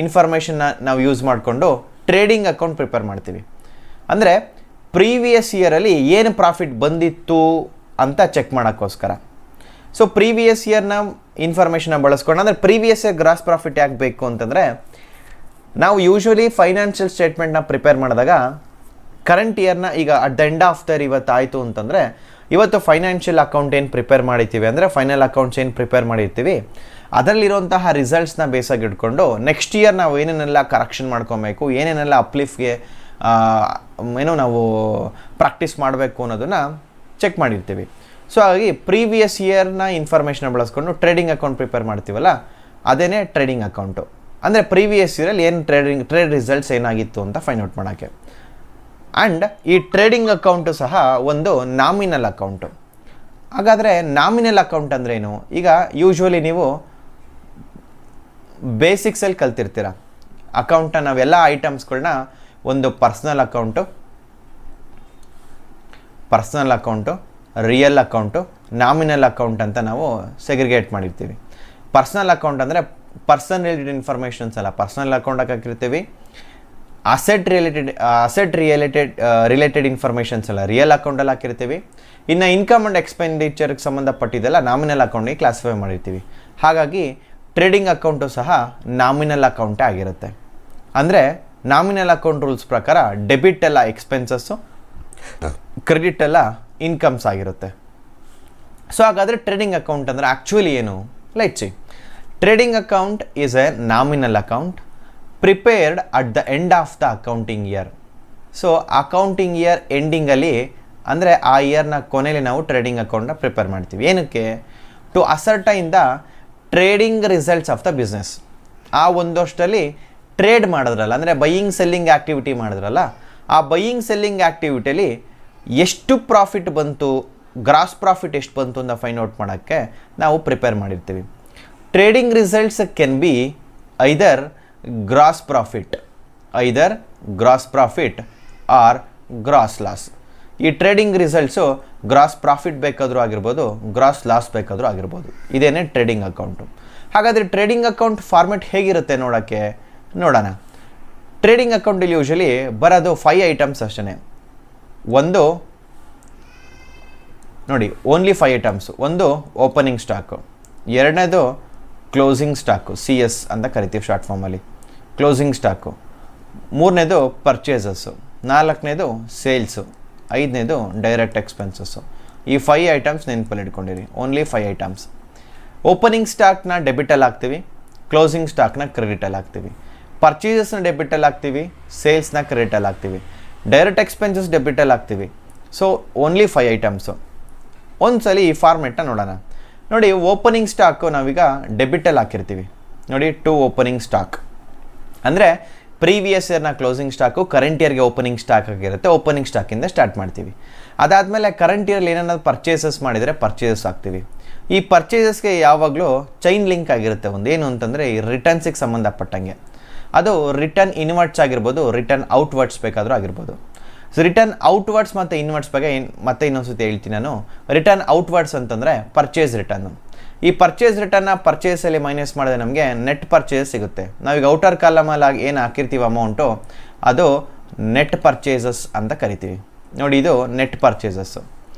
ಇನ್ಫಾರ್ಮೇಷನ್ನ ನಾವು ಯೂಸ್ ಮಾಡಿಕೊಂಡು ಟ್ರೇಡಿಂಗ್ ಅಕೌಂಟ್ ಪ್ರಿಪೇರ್ ಮಾಡ್ತೀವಿ. ಅಂದರೆ ಪ್ರೀವಿಯಸ್ ಇಯರಲ್ಲಿ ಏನು ಪ್ರಾಫಿಟ್ ಬಂದಿತ್ತು ಅಂತ ಚೆಕ್ ಮಾಡೋಕ್ಕೋಸ್ಕರ. ಸೊ ಪ್ರೀವಿಯಸ್ ಇಯರ್ನ ಇನ್ಫಾರ್ಮೇಷನ್ನ ಬಳಸ್ಕೊಂಡು, ಅಂದರೆ ಪ್ರೀವಿಯಸ್ ಇಯರ್ ಗ್ರಾಸ್ ಪ್ರಾಫಿಟ್ ಯಾಕೆ ಬೇಕು ಅಂತಂದರೆ, ನಾವು ಯೂಶ್ವಲಿ ಫೈನಾನ್ಷಿಯಲ್ ಸ್ಟೇಟ್ಮೆಂಟ್ನ ಪ್ರಿಪೇರ್ ಮಾಡಿದಾಗ ಕರೆಂಟ್ ಇಯರ್ನ ಈಗ at the end of the year ಇವತ್ತು ಆಯಿತು ಅಂತಂದರೆ, ಇವತ್ತು ಫೈನಾನ್ಷಿಯಲ್ ಅಕೌಂಟ್ ಏನು ಪ್ರಿಪೇರ್ ಮಾಡಿರ್ತೀವಿ ಅಂದರೆ ಫೈನಲ್ ಅಕೌಂಟ್ಸ್ ಏನು ಪ್ರಿಪೇರ್ ಮಾಡಿರ್ತೀವಿ ಅದರಲ್ಲಿರುವಂತಹ ರಿಸಲ್ಟ್ಸ್ನ ಬೇಸಾಗಿ ಇಟ್ಕೊಂಡು ನೆಕ್ಸ್ಟ್ ಇಯರ್ ನಾವು ಏನೇನೆಲ್ಲ ಕರೆಕ್ಷನ್ ಮಾಡ್ಕೊಬೇಕು, ಏನೇನೆಲ್ಲ ಅಪ್ಲಿಫ್ಗೆ ಏನೋ ನಾವು ಪ್ರಾಕ್ಟೀಸ್ ಮಾಡಬೇಕು ಅನ್ನೋದನ್ನು ಚೆಕ್ ಮಾಡಿರ್ತೀವಿ. ಸೊ ಹಾಗಾಗಿ ಪ್ರೀವಿಯಸ್ ಇಯರ್ನ ಇನ್ಫಾರ್ಮೇಷನ್ ಬಳಸ್ಕೊಂಡು ಟ್ರೇಡಿಂಗ್ ಅಕೌಂಟ್ ಪ್ರಿಪೇರ್ ಮಾಡ್ತೀವಲ್ಲ, ಅದೇ ಟ್ರೇಡಿಂಗ್ ಅಕೌಂಟು. ಅಂದರೆ ಪ್ರೀವಿಯಸ್ ಇಯರಲ್ಲಿ ಏನು ಟ್ರೇಡ್ ರಿಸಲ್ಟ್ಸ್ ಏನಾಗಿತ್ತು ಅಂತ ಫೈಂಡ್ ಔಟ್ ಮಾಡೋಕ್ಕೆ. ಆ್ಯಂಡ್ ಈ ಟ್ರೇಡಿಂಗ್ ಅಕೌಂಟು ಸಹ ಒಂದು ನಾಮಿನಲ್ ಅಕೌಂಟು. ಹಾಗಾದರೆ ನಾಮಿನಲ್ ಅಕೌಂಟ್ ಅಂದ್ರೇನು? ಈಗ ಯೂಶ್ವಲಿ ನೀವು ಬೇಸಿಕ್ಸಲ್ಲಿ ಕಲ್ತಿರ್ತೀರ. ಅಕೌಂಟ ನಾವೆಲ್ಲ ಐಟಮ್ಸ್ಗಳನ್ನ ಒಂದು personal account, real account, nominal account ಅಂತ ನಾವು ಸೆಗ್ರಿಗೇಟ್ ಮಾಡಿರ್ತೀವಿ. ಪರ್ಸ್ನಲ್ ಅಕೌಂಟ್ ಅಂದರೆ ಪರ್ಸನ್ ರಿಲೇಟೆಡ್ ಇನ್ಫಾರ್ಮೇಷನ್ಸ್ ಅಲ್ಲ, ಪರ್ಸ್ನಲ್ ಅಕೌಂಟ್ ಹಾಕಿರ್ತೀವಿ. ಅಸೆಟ್ ರಿಲೇಟೆಡ್ ಇನ್ಫಾರ್ಮೇಷನ್ಸ್ ಅಲ್ಲ, ರಿಯಲ್ ಅಕೌಂಟಲ್ಲಿ ಹಾಕಿರ್ತೀವಿ. ಇನ್ನು ಇನ್ಕಮ್ ಆ್ಯಂಡ್ ಎಕ್ಸ್ಪೆಂಡಿಚರ್ಗೆ ಸಂಬಂಧಪಟ್ಟಿದ್ದೆಲ್ಲ ನಾಮಿನಲ್ ಅಕೌಂಟಿಗೆ ಕ್ಲಾಸಿಫೈ ಮಾಡಿರ್ತೀವಿ. ಹಾಗಾಗಿ ಟ್ರೇಡಿಂಗ್ ಅಕೌಂಟು ಸಹ ನಾಮಿನಲ್ ಅಕೌಂಟೇ ಆಗಿರುತ್ತೆ. ಅಂದರೆ ನಾಮಿನಲ್ ಅಕೌಂಟ್ ರೂಲ್ಸ್ ಪ್ರಕಾರ ಡೆಬಿಟ್ ಎಲ್ಲ ಎಕ್ಸ್ಪೆನ್ಸಸ್ಸು, ಕ್ರೆಡಿಟ್ ಎಲ್ಲ ಇನ್ಕಮ್ಸ್ ಆಗಿರುತ್ತೆ. ಸೊ ಹಾಗಾದರೆ ಟ್ರೇಡಿಂಗ್ ಅಕೌಂಟ್ ಅಂದರೆ ಆ್ಯಕ್ಚುಲಿ ಏನು? Let's see. Trading account is a nominal account prepared at the end of the accounting year. So accounting year ಎಂಡಿಂಗಲ್ಲಿ ಅಂದರೆ ಆ ಇಯರ್ನ ಕೊನೆಯಲ್ಲಿ ನಾವು ಟ್ರೇಡಿಂಗ್ ಅಕೌಂಟ್ನ ಪ್ರಿಪೇರ್ ಮಾಡ್ತೀವಿ. ಏನಕ್ಕೆ? To ascertain the trading results of the business. ಆ ಒಂದು ವರ್ಷದಲ್ಲಿ ಟ್ರೇಡ್ ಮಾಡಿದ್ರಲ್ಲ, ಅಂದರೆ ಬೈಯಿಂಗ್ ಸೆಲ್ಲಿಂಗ್ ಆ್ಯಕ್ಟಿವಿಟಿ ಮಾಡಿದ್ರಲ್ಲ, ಆ ಬೈಯಿಂಗ್ ಸೆಲ್ಲಿಂಗ್ ಆ್ಯಕ್ಟಿವಿಟಿಯಲ್ಲಿ ಎಷ್ಟು ಪ್ರಾಫಿಟ್ ಬಂತು, ಗ್ರಾಸ್ ಪ್ರಾಫಿಟ್ ಎಷ್ಟು ಬಂತು ಅಂತ ಫೈಂಡ್ ಔಟ್ ಮಾಡೋಕ್ಕೆ ನಾವು ಪ್ರಿಪೇರ್ ಮಾಡಿರ್ತೀವಿ. Trading results can be either gross profit or gross loss. ಈ ಟ್ರೇಡಿಂಗ್ ರಿಸಲ್ಟ್ಸು ಗ್ರಾಸ್ ಪ್ರಾಫಿಟ್ ಬೇಕಾದರೂ ಆಗಿರ್ಬೋದು, ಗ್ರಾಸ್ ಲಾಸ್ ಬೇಕಾದರೂ ಆಗಿರ್ಬೋದು. ಇದೇನೇ ಟ್ರೇಡಿಂಗ್ ಅಕೌಂಟು. ಹಾಗಾದರೆ ಟ್ರೇಡಿಂಗ್ ಅಕೌಂಟ್ ಫಾರ್ಮೆಟ್ ಹೇಗಿರುತ್ತೆ ನೋಡೋಣ. ಟ್ರೇಡಿಂಗ್ ಅಕೌಂಟಲ್ಲಿ ಯೂಶಲಿ ಬರೋದು 5 ಐಟಮ್ಸ್ ಅಷ್ಟೇ. ಒಂದು ನೋಡಿ, ಓನ್ಲಿ 5 ಐಟಮ್ಸು. ಒಂದು ಓಪನಿಂಗ್ ಸ್ಟಾಕು, ಎರಡನೇದು ಕ್ಲೋಸಿಂಗ್ ಸ್ಟಾಕು, CS ಅಂತ ಕರಿತೀವಿ ಶಾರ್ಟ್ ಫಾರ್ಮಲ್ಲಿ, ಕ್ಲೋಸಿಂಗ್ ಸ್ಟಾಕು. ಮೂರನೇದು ಪರ್ಚೇಸಸ್ಸು, ನಾಲ್ಕನೇದು ಸೇಲ್ಸು, ಐದನೇದು ಡೈರೆಕ್ಟ್ ಎಕ್ಸ್ಪೆನ್ಸಸ್ಸು. ಈ 5 ಐಟಮ್ಸ್ ನೆನಪಲ್ಲಿ ಇಟ್ಕೊಂಡಿರಿ. Only 5 items. ಓಪನಿಂಗ್ ಸ್ಟಾಕ್ನ ಡೆಬಿಟಲ್ಲಿ ಹಾಕ್ತೀವಿ, ಕ್ಲೋಸಿಂಗ್ ಸ್ಟಾಕ್ನ ಕ್ರೆಡಿಟಲ್ಲಿ ಹಾಕ್ತೀವಿ, ಪರ್ಚೇಸಸ್ನ ಡೆಬಿಟಲ್ಲಿ ಹಾಕ್ತೀವಿ, ಸೇಲ್ಸ್ನ ಕ್ರೆಡಿಟಲ್ಲಿ ಹಾಕ್ತೀವಿ, ಡೈರೆಕ್ಟ್ ಎಕ್ಸ್ಪೆನ್ಸಸ್ ಡೆಬಿಟಲ್ಲಿ ಹಾಕ್ತೀವಿ. So only 5 items. ಒಂದು ಸಲ ಈ ಫಾರ್ಮೆಟ್ನ ನೋಡೋಣ. ನೋಡಿ, ಓಪನಿಂಗ್ ಸ್ಟಾಕು ನಾವೀಗ ಡೆಬಿಟಲ್ಲಿ ಹಾಕಿರ್ತೀವಿ. ನೋಡಿ, 2 ಓಪನಿಂಗ್ ಸ್ಟಾಕ್ ಅಂದರೆ ಪ್ರೀವಿಯಸ್ ಇಯರ್ನ ಕ್ಲೋಸಿಂಗ್ ಸ್ಟಾಕು ಕರೆಂಟ್ ಇಯರ್ಗೆ ಓಪನಿಂಗ್ ಸ್ಟಾಕ್ ಆಗಿರುತ್ತೆ. ಓಪನಿಂಗ್ ಸ್ಟಾಕಿಂದ ಸ್ಟಾರ್ಟ್ ಮಾಡ್ತೀವಿ. ಅದಾದಮೇಲೆ ಕರೆಂಟ್ ಇಯರ್ಲಿ ಏನಾದ್ರು ಪರ್ಚೇಸಸ್ ಮಾಡಿದರೆ ಪರ್ಚೇಸಸ್ ಹಾಕ್ತೀವಿ. ಈ ಪರ್ಚೇಸಸ್ಗೆ ಯಾವಾಗಲೂ ಚೈನ್ ಲಿಂಕ್ ಆಗಿರುತ್ತೆ. ಒಂದು ಏನು ಅಂತಂದರೆ ಈ ರಿಟರ್ನ್ಸಿಗೆ ಸಂಬಂಧಪಟ್ಟಂಗೆ. ಅದು ರಿಟರ್ನ್ ಇನ್ವರ್ಡ್ಸ್ ಆಗಿರ್ಬೋದು, ರಿಟರ್ನ್ ಔಟ್ವರ್ಡ್ಸ್ ಬೇಕಾದರೂ ಆಗಿರ್ಬೋದು. ಸೊ ರಿಟರ್ನ್ ಔಟ್ವರ್ಡ್ಸ್ ಮತ್ತು ಇನ್ವರ್ಡ್ಸ್ ಬಗ್ಗೆ ಮತ್ತೆ ಇನ್ನೊಂದು ಸತಿ ಹೇಳ್ತೀನಿ ನಾನು. ರಿಟರ್ನ್ ಔಟ್ವರ್ಡ್ಸ್ ಅಂತಂದರೆ ಪರ್ಚೇಸ್ ರಿಟರ್ನು. ಈ ಪರ್ಚೇಸ್ ರಿಟರ್ನ್ನ ಪರ್ಚೇಸಲ್ಲಿ ಮೈನಸ್ ಮಾಡಿದ್ರೆ ನಮಗೆ ನೆಟ್ ಪರ್ಚೇಸ್ ಸಿಗುತ್ತೆ. ನಾವೀಗ ಔಟರ್ ಕಾಲಮಲ್ಲಿ ಏನು ಹಾಕಿರ್ತೀವಿ ಅಮೌಂಟು, ಅದು ನೆಟ್ ಪರ್ಚೇಸಸ್ ಅಂತ ಕರಿತೀವಿ. ನೋಡಿ, ಇದು ನೆಟ್ ಪರ್ಚೇಸಸ್ಸು.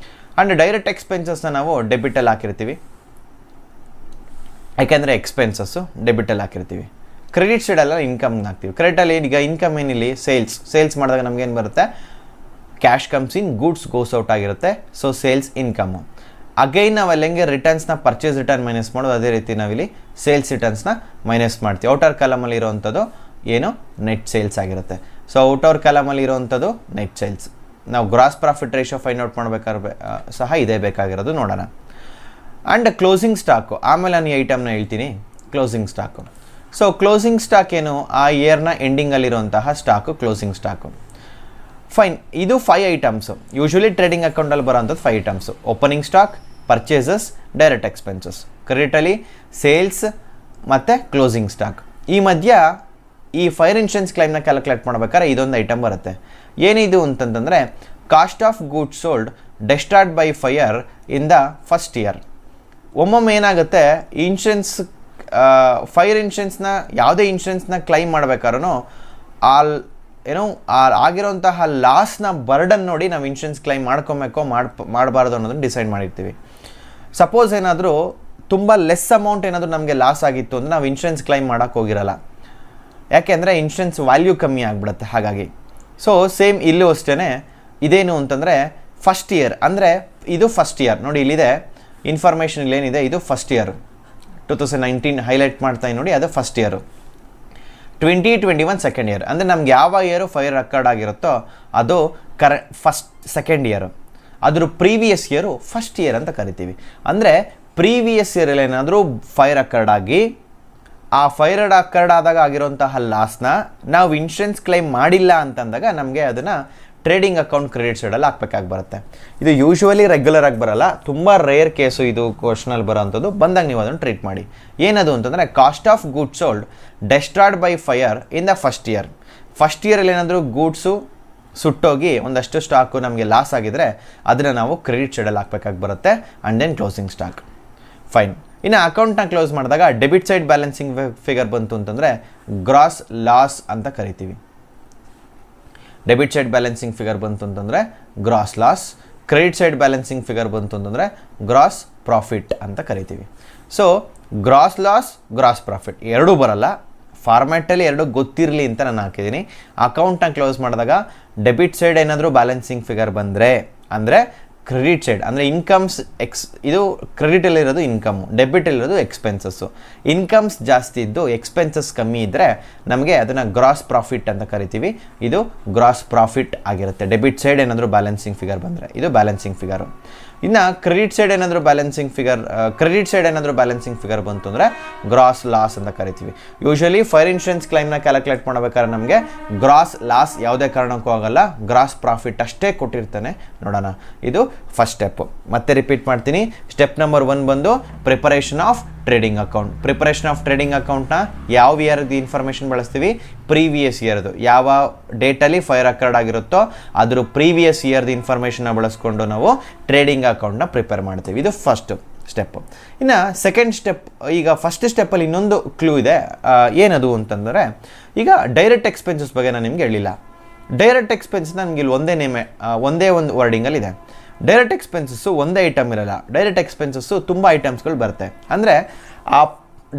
ಆ್ಯಂಡ್ ಡೈರೆಕ್ಟ್ ಎಕ್ಸ್ಪೆನ್ಸಸ್ನ ನಾವು ಡೆಬಿಟಲ್ಲಿ ಹಾಕಿರ್ತೀವಿ, ಯಾಕೆಂದರೆ ಎಕ್ಸ್ಪೆನ್ಸಸ್ಸು ಡೆಬಿಟಲ್ಲಿ ಹಾಕಿರ್ತೀವಿ. ಕ್ರೆಡಿಟ್ ಸೈಡಲ್ಲ ಇನ್ಕಮ್ನ ಹಾಕ್ತೀವಿ. ಕ್ರೆಡಿಟಲ್ಲಿ ಈಗ ಇನ್ಕಮ್ ಏನಿಲ್ಲಿ ಸೇಲ್ಸ್ ಮಾಡಿದಾಗ ನಮಗೇನು ಬರುತ್ತೆ? Cash comes in, goods goes out ಆಗಿರುತ್ತೆ. So sales income. ಅಗೈನ್ ನಾವು ಅಲ್ಲಿ ಹೆಂಗೆ ರಿಟರ್ನ್ಸ್ನ ಪರ್ಚೇಸ್ ರಿಟರ್ನ್ ಮೈನಸ್ ಮಾಡೋದು, ಅದೇ ರೀತಿ ನಾವಿಲ್ಲಿ ಸೇಲ್ಸ್ ರಿಟರ್ನ್ಸ್ನ ಮೈನಸ್ ಮಾಡ್ತೀವಿ. ಔಟರ್ ಕಾಲಮಲ್ಲಿ ಇರೋವಂಥದ್ದು ಏನು? ನೆಟ್ ಸೇಲ್ಸ್ ಆಗಿರುತ್ತೆ. ಸೊ ಔಟರ್ ಕಾಲಮಲ್ಲಿ ಇರೋವಂಥದ್ದು ನೆಟ್ ಸೇಲ್ಸ್. ನಾವು gross profit ratio find out ಮಾಡಬೇಕಾದ್ರೆ ಸಹ ಇದೇ ಬೇಕಾಗಿರೋದು. ನೋಡೋಣ. ಆ್ಯಂಡ್ ಕ್ಲೋಸಿಂಗ್ ಸ್ಟಾಕು, ಆಮೇಲೆ ನಾನು ಈ ಐಟಮ್ನ ಹೇಳ್ತೀನಿ. Closing stock. So closing stock ಏನು? ಆ ಇಯರ್ನ ಎಂಡಿಂಗಲ್ಲಿರುವಂತಹ ಸ್ಟಾಕು ಕ್ಲೋಸಿಂಗ್ ಸ್ಟಾಕು. ಫೈನ್. ಇದು 5 ಐಟಮ್ಸು. ಯೂಶ್ವಲಿ ಟ್ರೇಡಿಂಗ್ ಅಕೌಂಟಲ್ಲಿ ಬರೋಂಥದ್ದು 5 items. Opening stock, purchases, direct expenses, ಕ್ರೆಡಿಟಲ್ಲಿ ಸೇಲ್ಸ್ ಮತ್ತು ಕ್ಲೋಸಿಂಗ್ ಸ್ಟಾಕ್. ಈ ಮಧ್ಯ ಈ ಫೈರ್ ಇನ್ಶೂರೆನ್ಸ್ ಕ್ಲೈಮ್ನ ಕ್ಯಾಲ್ಕುಲೇಟ್ ಮಾಡ್ಬೇಕಾದ್ರೆ ಇದೊಂದು ಐಟಮ್ ಬರುತ್ತೆ. ಏನಿದು ಅಂತಂತಂದರೆ cost of goods sold destroyed by fire in the first year. ಒಮ್ಮೊಮ್ಮೆ ಏನಾಗುತ್ತೆ, ಫೈರ್ ಇನ್ಶೂರೆನ್ಸ್ನ ಯಾವುದೇ ಇನ್ಶೂರೆನ್ಸ್ನ ಕ್ಲೈಮ್ ಮಾಡಬೇಕಾದ್ರೂ ಆಗಿರೋಂತಹ ಲಾಸ್ನ ಬರ್ಡನ್ ನೋಡಿ ನಾವು ಇನ್ಶೂರೆನ್ಸ್ ಕ್ಲೈಮ್ ಮಾಡ್ಕೊಬೇಕೋ ಮಾಡಬಾರ್ದು ಅನ್ನೋದನ್ನು ಡಿಸೈಡ್ ಮಾಡಿರ್ತೀವಿ. ಸಪೋಸ್ ಏನಾದರೂ ತುಂಬ ಲೆಸ್ ಅಮೌಂಟ್ ಏನಾದರೂ ನಮಗೆ ಲಾಸ್ ಆಗಿತ್ತು ಅಂದರೆ ನಾವು ಇನ್ಶೂರೆನ್ಸ್ ಕ್ಲೈಮ್ ಮಾಡೋಕ್ಕೆ ಹೋಗಿರಲ್ಲ. ಯಾಕೆಂದರೆ ಇನ್ಶೂರೆನ್ಸ್ ವ್ಯಾಲ್ಯೂ ಕಮ್ಮಿ ಆಗಿಬಿಡುತ್ತೆ. ಹಾಗಾಗಿ ಸೊ ಸೇಮ್ ಇಲ್ಲೂ ಅಷ್ಟೇ. ಇದೇನು ಅಂತಂದರೆ ಫಸ್ಟ್ ಇಯರ್, ಅಂದರೆ ಇದು ಫಸ್ಟ್ ಇಯರ್. ನೋಡಿ, ಇಲ್ಲಿದೆ ಇನ್ಫಾರ್ಮೇಷನ್, ಇಲ್ಲೇನಿದೆ, ಇದು ಫಸ್ಟ್ ಇಯರ್. 2019 ಹೈಲೈಟ್ ಮಾಡ್ತಾ ನೋಡಿ, ಅದು ಫಸ್ಟ್ ಇಯರು. 2021 second year. ಅಂದರೆ ನಮ್ಗೆ ಯಾವ ಇಯರು ಫೈರ್ ರೆಕಾರ್ಡ್ ಆಗಿರುತ್ತೋ ಅದು ಸೆಕೆಂಡ್ ಇಯರು. ಅದ್ರ ಪ್ರೀವಿಯಸ್ ಇಯರು ಫಸ್ಟ್ ಇಯರ್ ಅಂತ ಕರಿತೀವಿ. ಅಂದರೆ ಪ್ರೀವಿಯಸ್ ಇಯರಲ್ಲಿ ಏನಾದರೂ ಫೈರ್ ರೆಕಾರ್ಡ್ ಆಗಿ ಆ ಫೈರ್ ಅಕರ್ಡ್ ಆದಾಗ ಆಗಿರೋಂತಹ ಲಾಸ್ನ ನಾವು ಇನ್ಶೂರೆನ್ಸ್ ಕ್ಲೈಮ್ ಮಾಡಿಲ್ಲ ಅಂತಂದಾಗ ನಮಗೆ ಅದನ್ನು ಟ್ರೇಡಿಂಗ್ ಅಕೌಂಟ್ ಕ್ರೆಡಿಟ್ ಸೈಡಲ್ಲಿ ಹಾಕ್ಬೇಕಾಗಿ ಬರುತ್ತೆ. ಇದು ಯೂಶ್ವಲಿ ರೆಗ್ಯುಲರ್ ಆಗಿ ಬರಲ್ಲ, ತುಂಬ ರೇರ್ ಕೇಸು ಇದು ಕ್ವಶನಲ್ಲಿ ಬರೋವಂಥದ್ದು. ಬಂದಾಗ ನೀವು ಅದನ್ನು ಟ್ರೀಟ್ ಮಾಡಿ. ಏನದು ಅಂತಂದರೆ cost of goods sold destroyed by fire in the first year. First ಇಯರಲ್ಲಿ ಏನಾದರೂ ಗೂಡ್ಸು ಸುಟ್ಟೋಗಿ ಒಂದಷ್ಟು ಸ್ಟಾಕು ನಮಗೆ ಲಾಸ್ ಆಗಿದರೆ ಅದನ್ನು ನಾವು ಕ್ರೆಡಿಟ್ ಸೈಡಲ್ಲಿ ಹಾಕ್ಬೇಕಾಗಿ ಬರುತ್ತೆ. And then closing stock. Fine. ಇನ್ನು ಅಕೌಂಟ್ನ ಕ್ಲೋಸ್ ಮಾಡಿದಾಗ ಡೆಬಿಟ್ ಸೈಡ್ ಬ್ಯಾಲೆನ್ಸಿಂಗ್ ಫಿಗರ್ ಬಂತು ಅಂತಂದರೆ ಗ್ರಾಸ್ ಲಾಸ್ ಅಂತ ಕರಿತೀವಿ. ಡೆಬಿಟ್ ಸೈಡ್ ಬ್ಯಾಲೆನ್ಸಿಂಗ್ ಫಿಗರ್ ಬಂತು ಅಂತಂದರೆ gross loss, credit side balancing figure ಬಂತು ಅಂತಂದರೆ ಗ್ರಾಸ್ ಪ್ರಾಫಿಟ್ ಅಂತ ಕರಿತೀವಿ. So gross loss, gross profit ಎರಡೂ ಬರಲ್ಲ. ಫಾರ್ಮ್ಯಾಟಲ್ಲಿ ಎರಡು ಗೊತ್ತಿರಲಿ ಅಂತ ನಾನು ಹಾಕಿದ್ದೀನಿ. ಅಕೌಂಟ್ನ ಕ್ಲೋಸ್ ಮಾಡಿದಾಗ ಡೆಬಿಟ್ ಸೈಡ್ ಏನಾದರೂ ಬ್ಯಾಲೆನ್ಸಿಂಗ್ ಫಿಗರ್ ಬಂದರೆ ಅಂದರೆ ಕ್ರೆಡಿಟ್ ಸೈಡ್ ಅಂದರೆ ಇನ್ಕಮ್ಸ್ ಇದು ಕ್ರೆಡಿಟಲ್ಲಿರೋದು ಇನ್ಕಮ್ಮು, ಡೆಬಿಟಲ್ಲಿರೋದು ಎಕ್ಸ್ಪೆನ್ಸಸ್ಸು. ಇನ್ಕಮ್ಸ್ ಜಾಸ್ತಿ ಇದ್ದು ಎಕ್ಸ್ಪೆನ್ಸಸ್ ಕಮ್ಮಿ ಇದ್ದರೆ ನಮಗೆ ಅದನ್ನು ಗ್ರಾಸ್ ಪ್ರಾಫಿಟ್ ಅಂತ ಕರಿತೀವಿ. ಇದು ಗ್ರಾಸ್ ಪ್ರಾಫಿಟ್ ಆಗಿರುತ್ತೆ. ಡೆಬಿಟ್ ಸೈಡ್ ಏನಾದರೂ ಬ್ಯಾಲೆನ್ಸಿಂಗ್ ಫಿಗರ್ ಬಂದರೆ ಇದು ಬ್ಯಾಲೆನ್ಸಿಂಗ್ ಫಿಗರು. ಇನ್ನು ಕ್ರೆಡಿಟ್ ಸೈಡ್ ಏನಾದರೂ ಬ್ಯಾಲೆನ್ಸಿಂಗ್ ಫಿಗರ್ ಬಂತು ಅಂದರೆ ಗ್ರಾಸ್ ಲಾಸ್ ಅಂತ ಕರಿತೀವಿ. ಯೂಶ್ವಲಿ ಫೈರ್ ಇನ್ಶೂರೆನ್ಸ್ ಕ್ಲೈಮ್ನ ಕ್ಯಾಲ್ಕುಲೇಟ್ ಮಾಡಬೇಕಾದ್ರೆ ನಮಗೆ ಗ್ರಾಸ್ ಲಾಸ್ ಯಾವುದೇ ಕಾರಣಕ್ಕೂ ಆಗಲ್ಲ, ಗ್ರಾಸ್ ಪ್ರಾಫಿಟ್ ಅಷ್ಟೇ ಕೊಟ್ಟಿರ್ತಾನೆ. ನೋಡೋಣ. ಇದು ಫಸ್ಟ್ ಸ್ಟೆಪ್ಪು. ಮತ್ತೆ ರಿಪೀಟ್ ಮಾಡ್ತೀನಿ. ಸ್ಟೆಪ್ ನಂಬರ್ 1 ಬಂದು preparation of trading account. Preparation of trading ಅಕೌಂಟ್ನ ಯಾವ ಇಯರ್ದು ಇನ್ಫಾರ್ಮೇಷನ್ ಬಳಸ್ತೀವಿ? ಪ್ರೀವಿಯಸ್ ಇಯರ್ದು. ಯಾವ ಡೇಟಲ್ಲಿ ಫೈರ್ ಅಕರ್ಡ್ ಆಗಿರುತ್ತೋ ಅದ್ರ ಪ್ರೀವಿಯಸ್ ಇಯರ್ದು ಇನ್ಫಾರ್ಮೇಷನ್ನ ಬಳಸ್ಕೊಂಡು ನಾವು ಟ್ರೇಡಿಂಗ್ ಅಕೌಂಟ್ನ ಪ್ರಿಪೇರ್ ಮಾಡ್ತೀವಿ. ಇದು ಫಸ್ಟ್ ಸ್ಟೆಪ್ಪು. ಇನ್ನು ಸೆಕೆಂಡ್ ಸ್ಟೆಪ್, ಈಗ ಫಸ್ಟ್ ಸ್ಟೆಪ್ಪಲ್ಲಿ ಇನ್ನೊಂದು ಕ್ಲೂ ಇದೆ. ಏನದು ಅಂತಂದರೆ, ಈಗ ಡೈರೆಕ್ಟ್ ಎಕ್ಸ್ಪೆನ್ಸಸ್ ಬಗ್ಗೆ ನಾನು ನಿಮ್ಗೆ ಹೇಳಿಲ್ಲ. ಡೈರೆಕ್ಟ್ ಎಕ್ಸ್ಪೆನ್ಸ್ ನನಗೆ ಇಲ್ಲಿ ಒಂದೇ ಒಂದು ವರ್ಡಿಂಗಲ್ಲಿದೆ. ಡೈರೆಕ್ಟ್ ಎಕ್ಸ್ಪೆನ್ಸಸ್ಸು ಒಂದೇ ಐಟಮ್ ಇರಲ್ಲ. ಡೈರೆಕ್ಟ್ ಎಕ್ಸ್ಪೆನ್ಸಸ್ಸು ತುಂಬ ಐಟಮ್ಸ್ಗಳು ಬರುತ್ತೆ. ಅಂದರೆ ಆ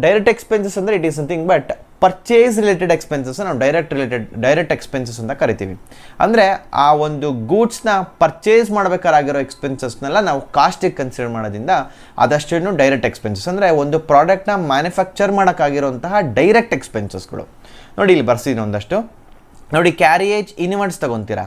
ಡೈರೆಕ್ಟ್ ಎಕ್ಸ್ಪೆನ್ಸಸ್ ಅಂದರೆ it is something, but purchase related expenses ನಾವು ಡೈರೆಕ್ಟ್ ಎಕ್ಸ್ಪೆನ್ಸಸ್ ಅಂತ ಕರಿತೀವಿ. ಅಂದರೆ ಆ ಒಂದು ಗೂಡ್ಸ್ನ ಪರ್ಚೇಸ್ ಮಾಡಬೇಕಾಗಿರೋ ಎಕ್ಸ್ಪೆನ್ಸಸ್ನೆಲ್ಲ ನಾವು ಕಾಸ್ಟಿಗೆ ಕನ್ಸಿಡರ್ ಮಾಡೋದ್ರಿಂದ ಅದಷ್ಟೇನು ಡೈರೆಕ್ಟ್ ಎಕ್ಸ್ಪೆನ್ಸಸ್. ಅಂದರೆ ಒಂದು ಪ್ರಾಡಕ್ಟ್ನ ಮ್ಯಾನುಫ್ಯಾಕ್ಚರ್ ಮಾಡೋಕ್ಕಾಗಿರೋಂತಹ ಡೈರೆಕ್ಟ್ ಎಕ್ಸ್ಪೆನ್ಸಸ್ಗಳು. ನೋಡಿ ಇಲ್ಲಿ ಬರ್ಸಿದ್ದೀನಿ ಒಂದಷ್ಟು. ನೋಡಿ, ಕ್ಯಾರಿಯೇಜ್ ಇನ್ವರ್ಡ್ಸ್ ತೊಗೊತೀರಾ,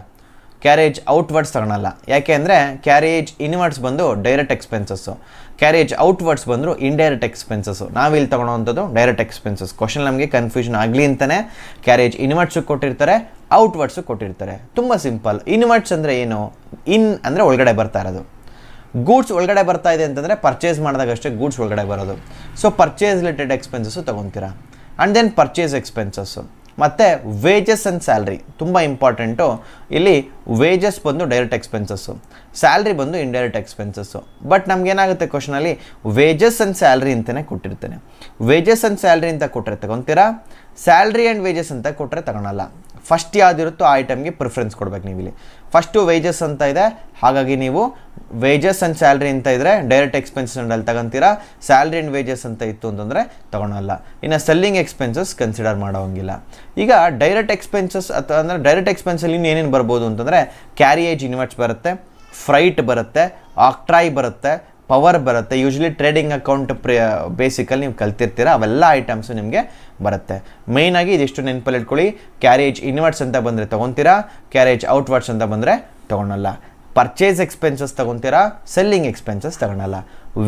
ಕ್ಯಾರೇಜ್ ಔಟ್ವರ್ಡ್ಸ್ ತಗೊಳಲ್ಲ. ಯಾಕೆ ಅಂದರೆ ಕ್ಯಾರೇಜ್ ಇನ್ವರ್ಡ್ಸ್ ಬಂದು ಡೈರೆಕ್ಟ್ ಎಕ್ಸ್ಪೆನ್ಸಸ್ಸು, ಕ್ಯಾರೇಜ್ ಔಟ್ವರ್ಡ್ಸ್ ಬಂದರು ಇಂಡೈರೆಕ್ಟ್ ಎಕ್ಸ್ಪೆನ್ಸಸ್ಸು. ನಾವಿಲ್ಲಿ ತೊಗೊಳೋವಂಥದ್ದು ಡೈರೆಕ್ಟ್ ಎಕ್ಸ್ಪೆನ್ಸಸ್. ಕ್ವಶನ್ ನಮಗೆ ಕನ್ಫ್ಯೂಷನ್ ಆಗಲಿ ಅಂತಲೇ ಕ್ಯಾರೇಜ್ ಇನ್ವರ್ಡ್ಸು ಕೊಟ್ಟಿರ್ತಾರೆ, ಔಟ್ವರ್ಡ್ಸು ಕೊಟ್ಟಿರ್ತಾರೆ. ತುಂಬ ಸಿಂಪಲ್. ಇನ್ವರ್ಡ್ಸ್ ಅಂದರೆ ಏನು? ಇನ್ ಅಂದರೆ ಒಳಗಡೆ ಬರ್ತಾ ಇರೋದು. ಗೂಡ್ಸ್ ಒಳಗಡೆ ಬರ್ತಾ ಇದೆ ಅಂತಂದರೆ ಪರ್ಚೇಸ್ ಮಾಡಿದಾಗಷ್ಟೇ ಗೂಡ್ಸ್ ಒಳಗಡೆ ಬರೋದು. ಸೊ ಪರ್ಚೇಸ್ ರಿಲೇಟೆಡ್ ಎಕ್ಸ್ಪೆನ್ಸಸ್ಸು ತೊಗೊತೀರಾ. And then purchase expenses. ಮತ್ತು ವೇಜಸ್ ಆ್ಯಂಡ್ ಸ್ಯಾಲ್ರಿ ತುಂಬ ಇಂಪಾರ್ಟೆಂಟು. ಇಲ್ಲಿ ವೇಜಸ್ ಬಂದು ಡೈರೆಕ್ಟ್ ಎಕ್ಸ್ಪೆನ್ಸಸ್ಸು, ಸ್ಯಾಲ್ರಿ ಬಂದು ಇಂಡೈರೆಕ್ಟ್ ಎಕ್ಸ್ಪೆನ್ಸಸ್ಸು. ಬಟ್ ನಮಗೇನಾಗುತ್ತೆ ಕ್ವಶನಲ್ಲಿ ವೇಜಸ್ ಆ್ಯಂಡ್ ಸ್ಯಾಲ್ರಿ ಅಂತಲೇ ಕೊಟ್ಟಿರ್ತೇನೆ. ವೇಜಸ್ ಆ್ಯಂಡ್ ಸ್ಯಾಲ್ರಿ ಅಂತ ಕೊಟ್ಟರೆ ತಗೊತೀರಾ, ಸ್ಯಾಲ್ರಿ ಆ್ಯಂಡ್ ವೇಜಸ್ ಅಂತ ಕೊಟ್ಟರೆ ತಗೊಳಲ್ಲ. ಫಸ್ಟ್ ಯಾವುದಿರುತ್ತೋ ಆ ಐಟಮ್ಗೆ ಪ್ರಿಫರೆನ್ಸ್ ಕೊಡ್ಬೇಕು ನೀವು ಇಲ್ಲಿ. ಫಸ್ಟು ವೇಜಸ್ ಅಂತ ಇದೆ, ಹಾಗಾಗಿ ನೀವು ವೇಜಸ್ ಆ್ಯಂಡ್ ಸ್ಯಾಲ್ರಿ ಅಂತ ಇದ್ದರೆ ಡೈರೆಕ್ಟ್ ಎಕ್ಸ್ಪೆನ್ಸಸ್ ಅಲ್ಲಿ ತಗೊತೀರಾ. ಸ್ಯಾಲ್ರಿ ಆ್ಯಂಡ್ ವೇಜಸ್ ಅಂತ ಇತ್ತು ಅಂತಂದರೆ ತಗೊಳಲ್ಲ. ಇನ್ನು ಸೆಲ್ಲಿಂಗ್ ಎಕ್ಸ್ಪೆನ್ಸಸ್ ಕನ್ಸಿಡರ್ ಮಾಡೋಂಗಿಲ್ಲ. ಈಗ ಡೈರೆಕ್ಟ್ ಎಕ್ಸ್ಪೆನ್ಸಸ್ ಅಥವಾ ಅಂದರೆ ಡೈರೆಕ್ಟ್ ಎಕ್ಸ್ಪೆನ್ಸಲ್ಲಿ ಇನ್ನೇನೇನು ಬರ್ಬೋದು ಅಂತಂದರೆ ಕ್ಯಾರಿಯೇಜ್ ಇನ್ವರ್ಟ್ಸ್ ಬರುತ್ತೆ, ಫ್ರೈಟ್ ಬರುತ್ತೆ, ಆಕ್ಟ್ರಾಯ್ ಬರುತ್ತೆ, ಪವರ್ ಬರುತ್ತೆ. ಯೂಶ್ವಲಿ ಟ್ರೇಡಿಂಗ್ ಅಕೌಂಟ್ ಬೇಸಿಕಲ್ಲಿ ನೀವು ಕಲ್ತಿರ್ತೀರ, ಅವೆಲ್ಲ ಐಟಮ್ಸು ನಿಮಗೆ ಬರುತ್ತೆ. ಮೇಯ್ನಾಗಿ ಇದಿಷ್ಟು ನೆನಪಲ್ಲಿ ಇಟ್ಕೊಳ್ಳಿ. ಕ್ಯಾರೇಜ್ ಇನ್ವರ್ಟ್ಸ್ ಅಂತ ಬಂದರೆ ತೊಗೊತೀರಾ, ಕ್ಯಾರೇಜ್ ಔಟ್ವರ್ಡ್ಸ್ ಅಂತ ಬಂದರೆ ತೊಗೊಳಲ್ಲ. ಪರ್ಚೇಸ್ ಎಕ್ಸ್ಪೆನ್ಸಸ್ ತೊಗೊತೀರಾ, ಸೆಲ್ಲಿಂಗ್ ಎಕ್ಸ್ಪೆನ್ಸಸ್ ತಗೊಳಲ್ಲ.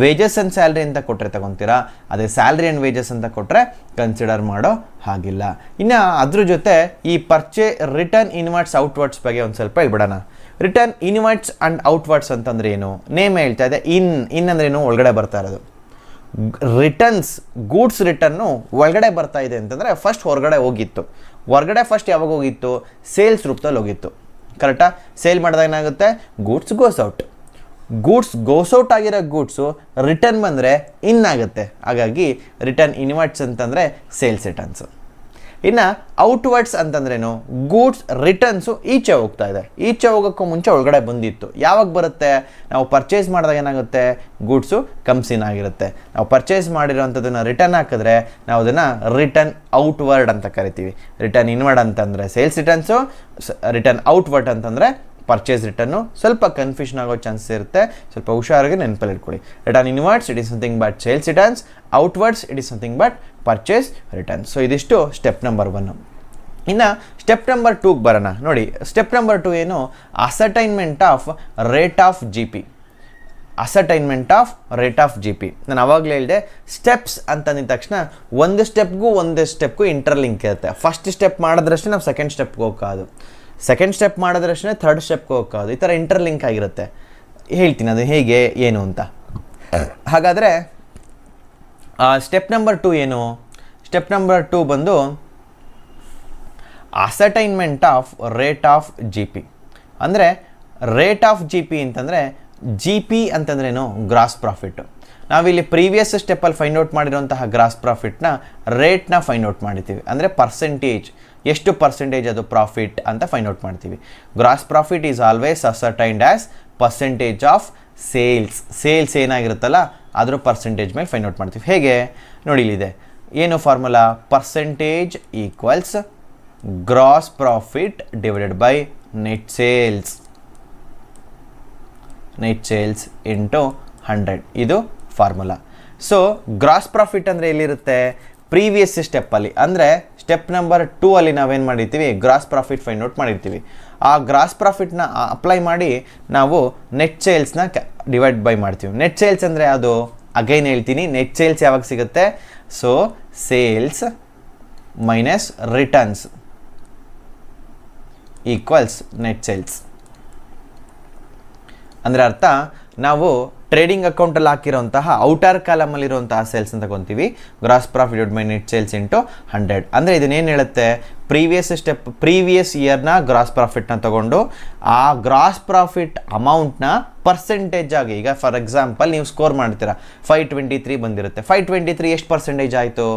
ವೇಜಸ್ ಆ್ಯಂಡ್ ಸ್ಯಾಲ್ರಿ ಅಂತ ಕೊಟ್ಟರೆ ತೊಗೊತೀರಾ, ಅದೇ ಸ್ಯಾಲ್ರಿ ಆ್ಯಂಡ್ ವೇಜಸ್ ಅಂತ ಕೊಟ್ಟರೆ ಕನ್ಸಿಡರ್ ಮಾಡೋ ಹಾಗಿಲ್ಲ. ಇನ್ನು ಅದ್ರ ಜೊತೆ ಈ ರಿಟರ್ನ್ ಇನ್ವರ್ಟ್ಸ್ ಔಟ್ವರ್ಡ್ಸ್ ಬಗ್ಗೆ ಒಂದು ಸ್ವಲ್ಪ ಹೇಳ್ಬಿಡೋಣ. ರಿಟರ್ನ್ ಇನ್ವರ್ಟ್ಸ್ ಆ್ಯಂಡ್ ಔಟ್ವರ್ಡ್ಸ್ ಅಂತಂದರೆ ಏನು? ನೇಮ್ ಹೇಳ್ತಾ ಇದೆ. ಇನ್ ಅಂದರೆ ಏನು? ಒಳಗಡೆ ಬರ್ತಾ ಇರೋದು. ರಿಟರ್ನ್ಸ್, ಗೂಡ್ಸ್ ರಿಟರ್ನು ಒಳಗಡೆ ಬರ್ತಾ ಇದೆ ಅಂತಂದರೆ ಫಸ್ಟ್ ಹೊರಗಡೆ ಹೋಗಿತ್ತು. ಹೊರಗಡೆ ಫಸ್ಟ್ ಯಾವಾಗ ಹೋಗಿತ್ತು? ಸೇಲ್ಸ್ ರೂಪದಲ್ಲಿ ಹೋಗಿತ್ತು. ಕರೆಕ್ಟಾ? ಸೇಲ್ ಮಾಡಿದಾಗ ಏನಾಗುತ್ತೆ? ಗೂಡ್ಸ್ ಗೋಸ್ ಔಟ್ ಆಗಿರೋ ಗೂಡ್ಸು ರಿಟರ್ನ್ ಬಂದರೆ ಇನ್ ಆಗುತ್ತೆ. ಹಾಗಾಗಿ ರಿಟರ್ನ್ ಇನ್ವರ್ಟ್ಸ್ ಅಂತಂದರೆ ಸೇಲ್ಸ್ ರಿಟರ್ನ್ಸು. ಇನ್ನು ಔಟ್ವರ್ಡ್ಸ್ ಅಂತಂದ್ರೇನು? ಗೂಡ್ಸ್ ರಿಟರ್ನ್ಸು ಈಚೆ ಹೋಗ್ತಾ ಇದೆ. ಈಚೆ ಹೋಗೋಕ್ಕೂ ಮುಂಚೆ ಒಳಗಡೆ ಬಂದಿತ್ತು. ಯಾವಾಗ ಬರುತ್ತೆ? ನಾವು ಪರ್ಚೇಸ್ ಮಾಡಿದಾಗ ಏನಾಗುತ್ತೆ? ಗೂಡ್ಸು ಕಮ್ಸಿನ್ ಆಗಿರುತ್ತೆ. ನಾವು ಪರ್ಚೇಸ್ ಮಾಡಿರೋಂಥದ್ದನ್ನು ರಿಟರ್ನ್ ಹಾಕಿದ್ರೆ ನಾವು ಅದನ್ನು ರಿಟರ್ನ್ ಔಟ್ವರ್ಡ್ ಅಂತ ಕರಿತೀವಿ. ರಿಟರ್ನ್ ಇನ್ವರ್ಡ್ ಅಂತಂದರೆ ಸೇಲ್ಸ್ ರಿಟರ್ನ್ಸು, ರಿಟರ್ನ್ ಔಟ್ವರ್ಡ್ ಅಂತಂದರೆ ಪರ್ಚೇಸ್ ರಿಟರ್ನು. ಸ್ವಲ್ಪ ಕನ್ಫ್ಯೂಷನ್ ಆಗೋ ಚಾನ್ಸಸ್ ಇರುತ್ತೆ, ಸ್ವಲ್ಪ ಹುಷಾರಾಗಿ ನೆನಪಲ್ಲಿ ಇಟ್ಕೊಳ್ಳಿ. Return inwards it is something but sales returns, outwards it is something but purchase returns. So ಇದಿಷ್ಟು ಸ್ಟೆಪ್ ನಂಬರ್ 1. ಇನ್ನು ಸ್ಟೆಪ್ ನಂಬರ್ 2ಗೆ ಬರೋಣ. ನೋಡಿ, ಸ್ಟೆಪ್ ನಂಬರ್ 2 ಏನು? Ascertainment of rate of G P. Ascertainment of rate of G P. ನಾನು ಅವಾಗಲೇ ಹೇಳಿದೆ ಸ್ಟೆಪ್ಸ್ ಅಂತಂದಿದ ತಕ್ಷಣ ಒಂದು ಸ್ಟೆಪ್ಗೂ ಇಂಟರ್ಲಿಂಕ್ ಇರುತ್ತೆ. ಫಸ್ಟ್ ಸ್ಟೆಪ್ ಮಾಡಿದ್ರಷ್ಟೇ ನಾವು ಸೆಕೆಂಡ್ ಸ್ಟೆಪ್ಗೆ ಹೋಗೋದು, ಸೆಕೆಂಡ್ ಸ್ಟೆಪ್ ಮಾಡಿದ್ರಷ್ಟೇ ಥರ್ಡ್ ಸ್ಟೆಪ್ಗೆ ಹೋಗೋದು. ಈ ಥರ ಇಂಟರ್ಲಿಂಕ್ ಆಗಿರುತ್ತೆ. ಹೇಳ್ತೀನಿ ಅದು ಹೇಗೆ ಏನು ಅಂತ. ಹಾಗಾದರೆ ಸ್ಟೆಪ್ ನಂಬರ್ 2 ಏನು? ಸ್ಟೆಪ್ ನಂಬರ್ 2 ಬಂದು ascertainment of rate of G P. ಅಂದರೆ ರೇಟ್ ಆಫ್ ಜಿ ಪಿ ಅಂತಂದರೆ ಜಿ ಪಿ ಅಂತಂದ್ರೇನು? Gross profit. ನಾವಿಲ್ಲಿ ಪ್ರೀವಿಯಸ್ ಸ್ಟೆಪ್ಪಲ್ಲಿ ಫೈಂಡ್ ಔಟ್ ಮಾಡಿರೋಂತಹ ಗ್ರಾಸ್ ಪ್ರಾಫಿಟ್ನ ರೇಟ್ನ ಫೈಂಡ್ ಔಟ್ ಮಾಡಿದ್ದೀವಿ. ಅಂದರೆ ಪರ್ಸೆಂಟೇಜ್, ಎಷ್ಟು ಪರ್ಸೆಂಟೇಜ್ ಅದು ಪ್ರಾಫಿಟ್ ಅಂತ ಫೈಂಡ್ ಔಟ್ ಮಾಡ್ತೀವಿ. Gross profit is always ascertained as percentage of sales ಏನಾಗಿರುತ್ತಲ್ಲ ಅದ್ರ ಪರ್ಸೆಂಟೇಜ್ ಮೇಲೆ ಫೈಂಡ್ ಔಟ್ ಮಾಡ್ತೀವಿ. ಹೇಗೆ ನೋಡಿ, ಇಲ್ಲಿದೆ ಏನು formula? Percentage equals gross profit divided by net sales into 100. ಇದು ಫಾರ್ಮುಲಾ. ಸೊ ಗ್ರಾಸ್ ಪ್ರಾಫಿಟ್ ಅಂದರೆ ಎಲ್ಲಿರುತ್ತೆ? ಪ್ರೀವಿಯಸ್ ಸ್ಟೆಪ್ಪಲ್ಲಿ, ಅಂದರೆ ಸ್ಟೆಪ್ ನಂಬರ್ 2 ಅಲ್ಲಿ ನಾವೇನು ಮಾಡಿರ್ತೀವಿ? ಗ್ರಾಸ್ ಪ್ರಾಫಿಟ್ ಫೈಂಡ್ ಔಟ್ ಮಾಡಿರ್ತೀವಿ. ಆ ಗ್ರಾಸ್ ಪ್ರಾಫಿಟ್ನ ಅಪ್ಲೈ ಮಾಡಿ ನಾವು ನೆಟ್ ಸೇಲ್ಸ್ನ ಡಿವೈಡ್ ಬೈ ಮಾಡ್ತೀವಿ. ನೆಟ್ ಸೇಲ್ಸ್ ಅಂದರೆ ಅದು ಅಗೈನ್ ಹೇಳ್ತೀನಿ, ನೆಟ್ ಸೇಲ್ಸ್ ಯಾವಾಗ ಸಿಗುತ್ತೆ? So sales minus returns equals net sales. ಅಂದರೆ ಅರ್ಥ, ನಾವು ಟ್ರೇಡಿಂಗ್ ಅಕೌಂಟಲ್ಲಿ ಹಾಕಿರೋಂತಹ ಔಟರ್ ಕಾಲಮಲ್ಲಿರುವಂತಹ ಸೇಲ್ಸ್ ಅಂತ ತಗೊತೀವಿ. Gross profit divided by net sales into 100. ಅಂದರೆ ಇದನ್ನೇನು ಹೇಳುತ್ತೆ? ಪ್ರೀವಿಯಸ್ ಇಯರ್ನ ಗ್ರಾಸ್ ಪ್ರಾಫಿಟ್ನ ತಗೊಂಡು ಆ ಗ್ರಾಸ್ ಪ್ರಾಫಿಟ್ ಅಮೌಂಟ್ನ ಪರ್ಸೆಂಟೇಜ್ ಆಗಿ, ಈಗ ಫಾರ್ ಎಕ್ಸಾಂಪಲ್ ನೀವು ಸ್ಕೋರ್ ಮಾಡ್ತೀರಾ, 523 ಬಂದಿರುತ್ತೆ. 523 ಎಷ್ಟು ಪರ್ಸೆಂಟೇಜ್ ಆಯಿತು?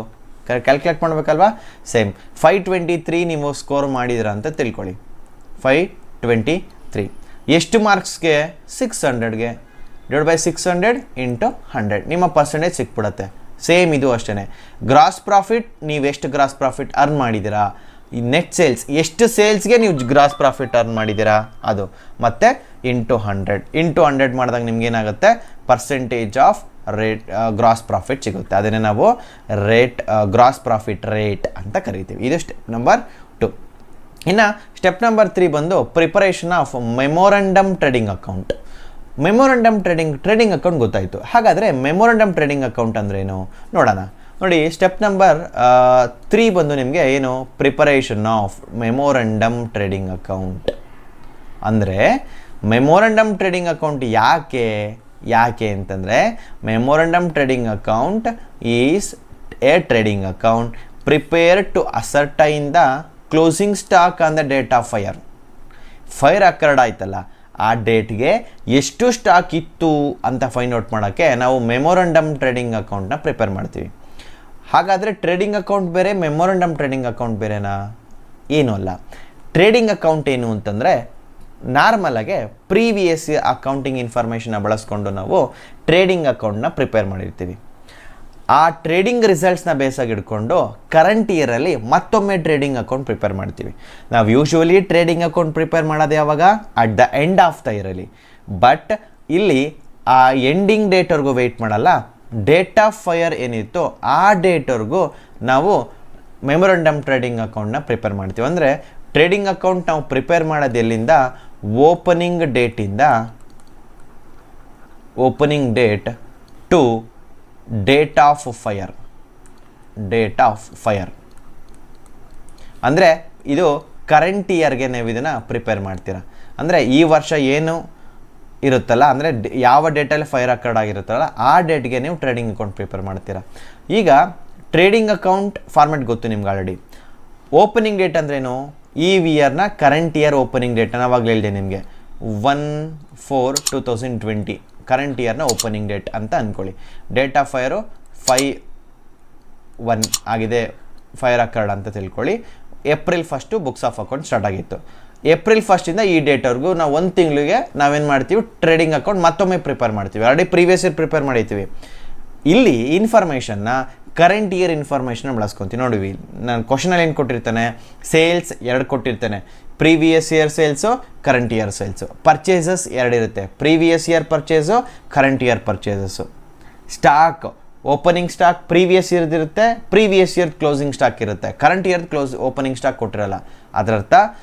ಕ್ಯಾಲ್ಕುಲೇಟ್ ಮಾಡಬೇಕಲ್ವಾ? ಸೇಮ್ 523 ನೀವು ಸ್ಕೋರ್ ಮಾಡಿದಿರ ಅಂತ ತಿಳ್ಕೊಳ್ಳಿ. 523 ಎಷ್ಟು ಮಾರ್ಕ್ಸ್ಗೆ? 600ಗೆ. ಡಿವೈಡ್ ಬೈ 600 ಇಂಟು 100 ನಿಮ್ಮ ಪರ್ಸೆಂಟೇಜ್ ಸಿಕ್ಬಿಡುತ್ತೆ. ಸೇಮ್ ಇದು ಅಷ್ಟೇ. ಗ್ರಾಸ್ ಪ್ರಾಫಿಟ್, ನೀವು ಎಷ್ಟು ಗ್ರಾಸ್ ಪ್ರಾಫಿಟ್ ಅರ್ನ್ ಮಾಡಿದ್ದೀರಾ, ಈ ನೆಟ್ ಸೇಲ್ಸ್ ಎಷ್ಟು ಸೇಲ್ಸ್ಗೆ ನೀವು ಗ್ರಾಸ್ ಪ್ರಾಫಿಟ್ ಅರ್ನ್ ಮಾಡಿದ್ದೀರಾ ಅದು, ಮತ್ತು ಇಂಟು 100 ಮಾಡಿದಾಗ ನಿಮ್ಗೆ ಏನಾಗುತ್ತೆ? Percentage of rate gross profit ಸಿಗುತ್ತೆ. ಅದನ್ನೇ ನಾವು ಗ್ರಾಸ್ ಪ್ರಾಫಿಟ್ ರೇಟ್ ಅಂತ ಕರಿತೀವಿ. ಇದು ಸ್ಟೆಪ್ ನಂಬರ್ 2. ಇನ್ನು ಸ್ಟೆಪ್ ನಂಬರ್ 3 ಬಂದು preparation of memorandum trading account. Memorandum trading account ಗೊತ್ತಾಯಿತು. ಹಾಗಾದರೆ ಮೆಮೊರಂಡಮ್ ಟ್ರೇಡಿಂಗ್ ಅಕೌಂಟ್ ಅಂದ್ರೇನು ನೋಡೋಣ. ನೋಡಿ, ಸ್ಟೆಪ್ ನಂಬರ್ 3 ಬಂದು ನಿಮಗೆ ಏನು? Preparation of memorandum trading account. ಅಂದರೆ ಮೆಮೊರಂಡಮ್ ಟ್ರೇಡಿಂಗ್ ಅಕೌಂಟ್ ಯಾಕೆ ಅಂತಂದರೆ, memorandum trading account is a trading account prepared to ascertain the closing stock on the date of fire occurred ಆಯ್ತಲ್ಲ, ಆ ಡೇಟ್ಗೆ ಎಷ್ಟು ಸ್ಟಾಕ್ ಇತ್ತು ಅಂತ ಫೈಂಡ್ ಔಟ್ ಮಾಡೋಕ್ಕೆ ನಾವು ಮೆಮೊರಂಡಮ್ ಟ್ರೇಡಿಂಗ್ ಅಕೌಂಟ್ನ ಪ್ರಿಪೇರ್ ಮಾಡ್ತೀವಿ. ಹಾಗಾದರೆ ಟ್ರೇಡಿಂಗ್ ಅಕೌಂಟ್ ಬೇರೆ, ಮೆಮೊರಂಡಮ್ ಟ್ರೇಡಿಂಗ್ ಅಕೌಂಟ್ ಬೇರೆನಾ? ಏನೂ ಅಲ್ಲ. ಟ್ರೇಡಿಂಗ್ ಅಕೌಂಟ್ ಏನು ಅಂತಂದರೆ, ನಾರ್ಮಲಾಗೆ ಪ್ರೀವಿಯಸ್ ಅಕೌಂಟಿಂಗ್ ಇನ್ಫಾರ್ಮೇಷನ್ನ ಬಳಸ್ಕೊಂಡು ನಾವು ಟ್ರೇಡಿಂಗ್ ಅಕೌಂಟ್ನ ಪ್ರಿಪೇರ್ ಮಾಡಿರ್ತೀವಿ. ಆ ಟ್ರೇಡಿಂಗ್ ರಿಸಲ್ಟ್ಸ್ನ ಬೇಸಾಗಿ ಇಟ್ಕೊಂಡು ಕರೆಂಟ್ ಇಯರಲ್ಲಿ ಮತ್ತೊಮ್ಮೆ ಟ್ರೇಡಿಂಗ್ ಅಕೌಂಟ್ ಪ್ರಿಪೇರ್ ಮಾಡ್ತೀವಿ. ನಾವು ಯೂಶ್ವಲಿ ಟ್ರೇಡಿಂಗ್ ಅಕೌಂಟ್ ಪ್ರಿಪೇರ್ ಮಾಡೋದು ಯಾವಾಗ? At the end of the ಇಯರಲ್ಲಿ. ಬಟ್ ಇಲ್ಲಿ ಆ ಎಂಡಿಂಗ್ ಡೇಟ್ವರೆಗೂ ವೆಯ್ಟ್ ಮಾಡಲ್ಲ. ಡೇಟ್ ಆಫ್ ಫೈರ್ ಏನಿತ್ತು ಆ ಡೇಟ್ವರೆಗೂ ನಾವು ಮೆಮೊರಂಡಮ್ ಟ್ರೇಡಿಂಗ್ ಅಕೌಂಟ್ನ ಪ್ರಿಪೇರ್ ಮಾಡ್ತೀವಿ. ಅಂದರೆ ಟ್ರೇಡಿಂಗ್ ಅಕೌಂಟ್ ನಾವು ಪ್ರಿಪೇರ್ ಮಾಡೋದು ಎಲ್ಲಿಂದ? Opening date to date of fire. ಅಂದರೆ ಇದು ಕರೆಂಟ್ ಇಯರ್ಗೆ ನೀವು ಇದನ್ನು ಪ್ರಿಪೇರ್ ಮಾಡ್ತೀರಾ. ಅಂದರೆ ಈ ವರ್ಷ ಏನು ಇರುತ್ತಲ್ಲ, ಅಂದರೆ ಯಾವ ಡೇಟಲ್ಲಿ ಫೈರ್ ಅಕರ್ಡ್ ಆಗಿರುತ್ತಲ್ಲ ಆ ಡೇಟ್ಗೆ ನೀವು ಟ್ರೇಡಿಂಗ್ ಅಕೌಂಟ್ ಪ್ರಿಪೇರ್ ಮಾಡ್ತೀರಾ. ಈಗ ಟ್ರೇಡಿಂಗ್ ಅಕೌಂಟ್ ಫಾರ್ಮೆಟ್ ಗೊತ್ತು ನಿಮ್ಗೆ ಆಲ್ರೆಡಿ. ಓಪನಿಂಗ್ ಡೇಟ್ ಅಂದ್ರೇನು? ಈ ಇಯರ್ನ ಕರೆಂಟ್ ಇಯರ್ ಓಪನಿಂಗ್ ಡೇಟ್ ಅವಾಗಲೇ ಹೇಳಿದೆ ನಿಮಗೆ, 1/4/2020 ಕರೆಂಟ್ ಇಯರ್ನ ಓಪನಿಂಗ್ ಡೇಟ್ ಅಂತ ಅಂದ್ಕೊಳ್ಳಿ. ಡೇಟ್ ಆಫ್ ಫೈರು 5/1 ಆಗಿದೆ, ಫೈರ್ ಅಕರ್ಡ್ ಅಂತ ತಿಳ್ಕೊಳ್ಳಿ. April 1 books of account start ಆಗಿತ್ತು. ಏಪ್ರಿಲ್ 1 ಈ ಡೇಟ್ವರೆಗೂ ನಾವು ಒಂದು ತಿಂಗಳಿಗೆ ನಾವೇನು ಮಾಡ್ತೀವಿ? ಟ್ರೇಡಿಂಗ್ ಅಕೌಂಟ್ ಮತ್ತೊಮ್ಮೆ ಪ್ರಿಪೇರ್ ಮಾಡ್ತೀವಿ. ಆಲ್ರೆಡಿ ಪ್ರೀವಿಯಸ್ ಇಯರ್ ಪ್ರಿಪೇರ್ ಮಾಡಿರ್ತೀವಿ. ಇಲ್ಲಿ ಇನ್ಫಾರ್ಮೇಷನ್ನ ಕರೆಂಟ್ ಇಯರ್ ಇನ್ಫಾರ್ಮೇಷನ್ ಬಳಸ್ಕೊತೀವಿ. ನೋಡಿವಿ, ನಾನು ಕ್ವಶನಲ್ಲಿ ಏನು ಕೊಟ್ಟಿರ್ತಾನೆ? ಸೇಲ್ಸ್ 2 ಕೊಟ್ಟಿರ್ತಾನೆ. Previous year sales, current year sales. Purchases 2 ಇರುತ್ತೆ, previous year purchase, current year purchases. Stock, opening stock previous ಇಯರ್ದಿರುತ್ತೆ, ಪ್ರೀವಿಯಸ್ ಇಯರ್ ಕ್ಲೋಸಿಂಗ್ ಸ್ಟಾಕ್ ಇರುತ್ತೆ. ಕರೆಂಟ್ ಇಯರ್ ಓಪನಿಂಗ್ ಸ್ಟಾಕ್ ಕೊಟ್ಟಿರಲ್ಲ. ಅದರರ್ಥ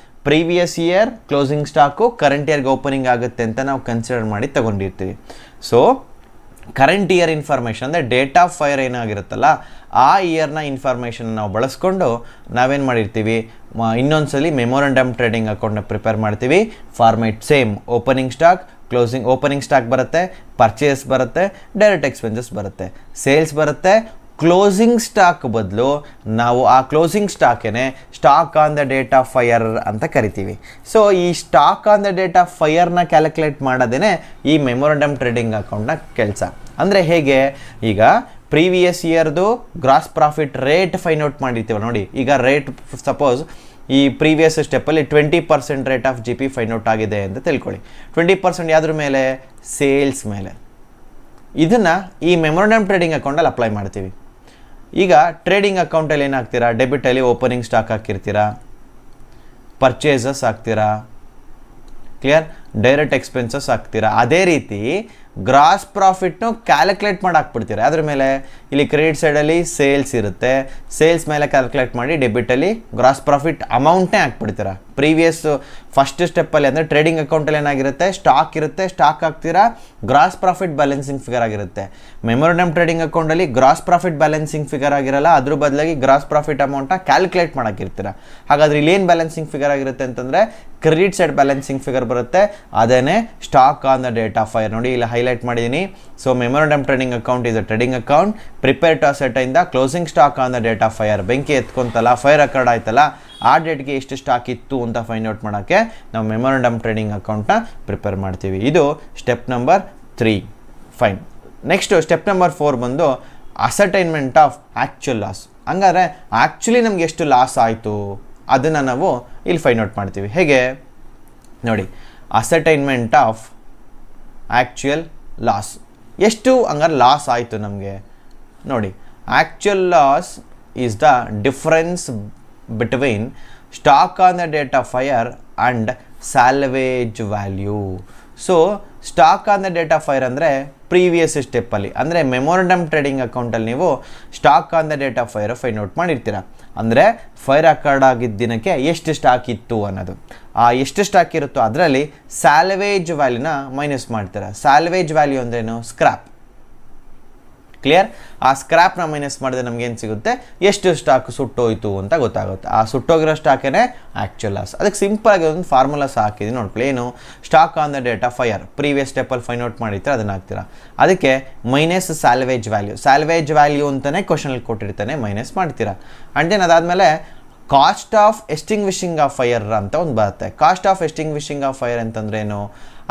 previous year closing stock current ಇಯರ್ಗೆ ಓಪನಿಂಗ್ ಆಗುತ್ತೆ ಅಂತ ನಾವು ಕನ್ಸಿಡರ್ ಮಾಡಿ ತಗೊಂಡಿರ್ತೀವಿ. ಸೊ ಕರೆಂಟ್ ಇಯರ್ ಇನ್ಫಾರ್ಮೇಷನ್ ಅಂದರೆ ಡೇಟ್ ಆಫ್ ಫೈರ್ ಏನಾಗಿರುತ್ತಲ್ಲ ಆ ಇಯರ್ನ ಇನ್ಫಾರ್ಮೇಷನ್ ನಾವು ಬಳಸ್ಕೊಂಡು ನಾವೇನು ಮಾಡಿರ್ತೀವಿ, ಇನ್ನೊಂದ್ಸಲಿ ಮೆಮೊರಂಡಮ್ ಟ್ರೇಡಿಂಗ್ ಅಕೌಂಟ್ನ ಪ್ರಿಪೇರ್ ಮಾಡ್ತೀವಿ. Format same, opening stock, opening stock ಬರುತ್ತೆ, ಪರ್ಚೇಸ್ ಬರುತ್ತೆ, ಡೈರೆಕ್ಟ್ ಎಕ್ಸ್ಪೆನ್ಸಸ್ ಬರುತ್ತೆ, ಸೇಲ್ಸ್ ಬರುತ್ತೆ. ಕ್ಲೋಸಿಂಗ್ ಸ್ಟಾಕ್ ಬದಲು ನಾವು ಆ ಕ್ಲೋಸಿಂಗ್ ಸ್ಟಾಕೇನೆ stock on the date of fire ಅಂತ ಕರಿತೀವಿ. ಸೊ ಈ stock on the date of ಫೈರ್ನ ಕ್ಯಾಲ್ಕುಲೇಟ್ ಮಾಡೋದೇ ಈ ಮೆಮೊರಂಡಮ್ ಟ್ರೇಡಿಂಗ್ ಅಕೌಂಟ್ನ ಕೆಲಸ. ಅಂದರೆ ಹೇಗೆ, ಈಗ ಪ್ರೀವಿಯಸ್ ಇಯರ್ದು gross profit rate find out ಮಾಡಿರ್ತೀವಿ ನೋಡಿ. ಈಗ ರೇಟ್ ಸಪೋಸ್ ಈ ಪ್ರೀವಿಯಸ್ ಸ್ಟೆಪ್ಪಲ್ಲಿ 20% rate of G P find out ಆಗಿದೆ ಅಂತ ತಿಳ್ಕೊಳ್ಳಿ. 20% ಯಾವ್ದ್ರ ಮೇಲೆ? ಸೇಲ್ಸ್ ಮೇಲೆ. ಇದನ್ನು ಈ ಮೆಮೊರಂಡಮ್ ಟ್ರೇಡಿಂಗ್ ಅಕೌಂಟಲ್ಲಿ ಅಪ್ಲೈ ಮಾಡ್ತೀವಿ. ಈಗ ಟ್ರೇಡಿಂಗ್ ಅಕೌಂಟಲ್ಲಿ ಏನು ಹಾಕ್ತೀರಾ? ಡೆಬಿಟಲ್ಲಿ ಓಪನಿಂಗ್ ಸ್ಟಾಕ್ ಹಾಕಿರ್ತೀರಾ, ಪರ್ಚೇಸಸ್ ಹಾಕ್ತೀರಾ, ಕ್ಲಿಯರ್, ಡೈರೆಕ್ಟ್ ಎಕ್ಸ್ಪೆನ್ಸಸ್ ಹಾಕ್ತೀರಾ. ಅದೇ ರೀತಿ ಗ್ರಾಸ್ ಪ್ರಾಫಿಟ್ನು ಕ್ಯಾಲ್ಕುಲೇಟ್ ಮಾಡಿ ಹಾಕ್ಬಿಡ್ತೀರಾ. ಅದ್ರ ಮೇಲೆ ಇಲ್ಲಿ ಕ್ರೆಡಿಟ್ ಸೈಡಲ್ಲಿ ಸೇಲ್ಸ್ ಇರುತ್ತೆ, ಸೇಲ್ಸ್ ಮೇಲೆ ಕ್ಯಾಲ್ಕುಲೇಟ್ ಮಾಡಿ ಡೆಬಿಟಲ್ಲಿ ಗ್ರಾಸ್ ಪ್ರಾಫಿಟ್ ಅಮೌಂಟ್ನೇ ಹಾಕ್ಬಿಡ್ತೀರಾ. ಪ್ರೀವಿಯಸ್ ಫಸ್ಟ್ ಸ್ಟೆಪ್ಪಲ್ಲಿ ಅಂದರೆ ಟ್ರೇಡಿಂಗ್ ಅಕೌಂಟಲ್ಲಿ ಏನಾಗಿರುತ್ತೆ? ಸ್ಟಾಕ್ ಇರುತ್ತೆ, ಸ್ಟಾಕ್ ಹಾಕ್ತೀರಾ, ಗ್ರಾಸ್ ಪ್ರಾಫಿಟ್ ಬ್ಯಾಲೆನ್ಸಿಂಗ್ ಫಿಗರ್ ಆಗಿರುತ್ತೆ. ಮೆಮೊರಂಡಮ್ ಟ್ರೇಡಿಂಗ್ ಅಕೌಂಟಲ್ಲಿ ಗ್ರಾಸ್ ಪ್ರಾಫಿಟ್ ಬ್ಯಾಲೆನ್ಸಿಂಗ್ ಫಿಗರ್ ಆಗಿರಲ್ಲ, ಅದ್ರ ಬದಲಾಗಿ ಗ್ರಾಸ್ ಪ್ರಾಫಿಟ್ ಅಮೌಂಟ್ನ ಕ್ಯಾಲ್ಕುಲೇಟ್ ಮಾಡೋಕ್ಕಿರ್ತೀರ. ಹಾಗಾದ್ರೆ ಇಲ್ಲಿ ಏನು ಬ್ಯಾಲೆನ್ಸಿಂಗ್ ಫಿಗರ್ ಆಗಿರುತ್ತೆ ಅಂತಂದರೆ ಕ್ರೆಡಿಟ್ ಸೈಡ್ ಬ್ಯಾಲೆನ್ಸಿಂಗ್ ಫಿಗರ್ ಬರುತ್ತೆ, ಅದೇನೇ stock on the date of fire. ನೋಡಿ ಇಲ್ಲಿ ಹೈಲೈಟ್ ಮಾಡಿದ್ದೀನಿ. So memorandum trading account is a trading account prepare to asset ಇಂದ closing stock on the date of fire. ಬೆಂಕಿ ಎತ್ಕೊಂತಲ್ಲ, ಫೈರ್ ಅಕರ್ಡ್ ಆಯ್ತಲ್ಲ, ಆ ಡೇಟ್ಗೆ ಎಷ್ಟು ಸ್ಟಾಕ್ ಇತ್ತು ಅಂತ ಫೈಂಡ್ ಔಟ್ ಮಾಡೋಕ್ಕೆ ನಾವು ಮೆಮೊರಂಡಮ್ ಟ್ರೇಡಿಂಗ್ ಅಕೌಂಟ್ನ ಪ್ರಿಪೇರ್ ಮಾಡ್ತೀವಿ. ಇದು step number 3. Fine. Next step number 4 ಬಂದು ಅಸರ್ಟೈನ್ಮೆಂಟ್ ಆಫ್ ಆ್ಯಕ್ಚುಯಲ್ ಲಾಸ್. ಹಂಗಾದ್ರೆ ಆ್ಯಕ್ಚುಲಿ ನಮ್ಗೆ ಎಷ್ಟು ಲಾಸ್ ಆಯಿತು ಅದನ್ನು ನಾವು ಇಲ್ಲಿ ಫೈಂಡ್ ಔಟ್ ಮಾಡ್ತೀವಿ. ಹೇಗೆ ನೋಡಿ, ಅಸರ್ಟೈನ್ಮೆಂಟ್ ಆಫ್ ಆ್ಯಕ್ಚುಯಲ್ ಲಾಸ್. ಎಷ್ಟು ಹಂಗಾರೆ ಲಾಸ್ ಆಯಿತು ನಮಗೆ ನೋಡಿ. Actual loss is the difference between stock on the date of fire and salvage value. So stock on the date of fire ಅಂದರೆ ಪ್ರೀವಿಯಸ್ ಸ್ಟೆಪ್ಪಲ್ಲಿ, ಅಂದರೆ ಮೆಮೊರಂಡಮ್ ಟ್ರೇಡಿಂಗ್ ಅಕೌಂಟಲ್ಲಿ ನೀವು stock on the date of fire find out ಮಾಡಿರ್ತೀರ. ಅಂದರೆ ಫೈರ್ ಅಕರ್ಡ್ ಆಗಿದ್ದ ದಿನಕ್ಕೆ ಎಷ್ಟು ಸ್ಟಾಕ್ ಇತ್ತು ಅನ್ನೋದು. ಆ ಎಷ್ಟು ಸ್ಟಾಕ್ ಇರುತ್ತೋ ಅದರಲ್ಲಿ ಸ್ಯಾಲ್ವೇಜ್ ವ್ಯಾಲ್ಯೂನ ಮೈನಸ್ ಮಾಡ್ತೀರಾ. ಸ್ಯಾಲ್ವೇಜ್ ವ್ಯಾಲ್ಯೂ ಅಂದ್ರೇನು? ಸ್ಕ್ರ್ಯಾಪ್. ಕ್ಲಿಯರ್? ಆ ಸ್ಕ್ರ್ಯಾಪ್ನ ಮೈನಸ್ ಮಾಡಿದ್ರೆ ನಮಗೇನು ಸಿಗುತ್ತೆ? ಎಷ್ಟು ಸ್ಟಾಕ್ ಸುಟ್ಟೋಯ್ತು ಅಂತ ಗೊತ್ತಾಗುತ್ತೆ. ಆ ಸುಟ್ಟೋಗಿರೋ ಸ್ಟಾಕೇನೆ ಆ್ಯಕ್ಚುಯಲ್ ಲಾಸ್. ಅದಕ್ಕೆ ಸಿಂಪಲ್ ಆಗಿ ಒಂದು ಫಾರ್ಮುಲಾಸ್ ಹಾಕಿದ್ದೀನಿ ನೋಡ್ಕೊಳ್ಳಿ. ಏನು? Stock on the date of fire previous ಸ್ಟೆಪ್ಪಲ್ಲಿ ಫೈಂಡ್ ಔಟ್ ಮಾಡಿರ್ತಾರೆ, ಅದನ್ನು ಹಾಕ್ತೀರಾ. ಅದಕ್ಕೆ minus salvage value. Salvage value ಅಂತಲೇ ಕ್ವಶನಲ್ಲಿ ಕೊಟ್ಟಿರ್ತಾನೆ, ಮೈನಸ್ ಮಾಡ್ತೀರಾ. ಆ್ಯಂಡ್ ದೆನ್ ಅದಾದಮೇಲೆ cost of extinguishing of fire ಅಂತ ಒಂದು ಬರುತ್ತೆ. Cost of extinguishing of fire ಅಂತಂದ್ರೆ ಏನು?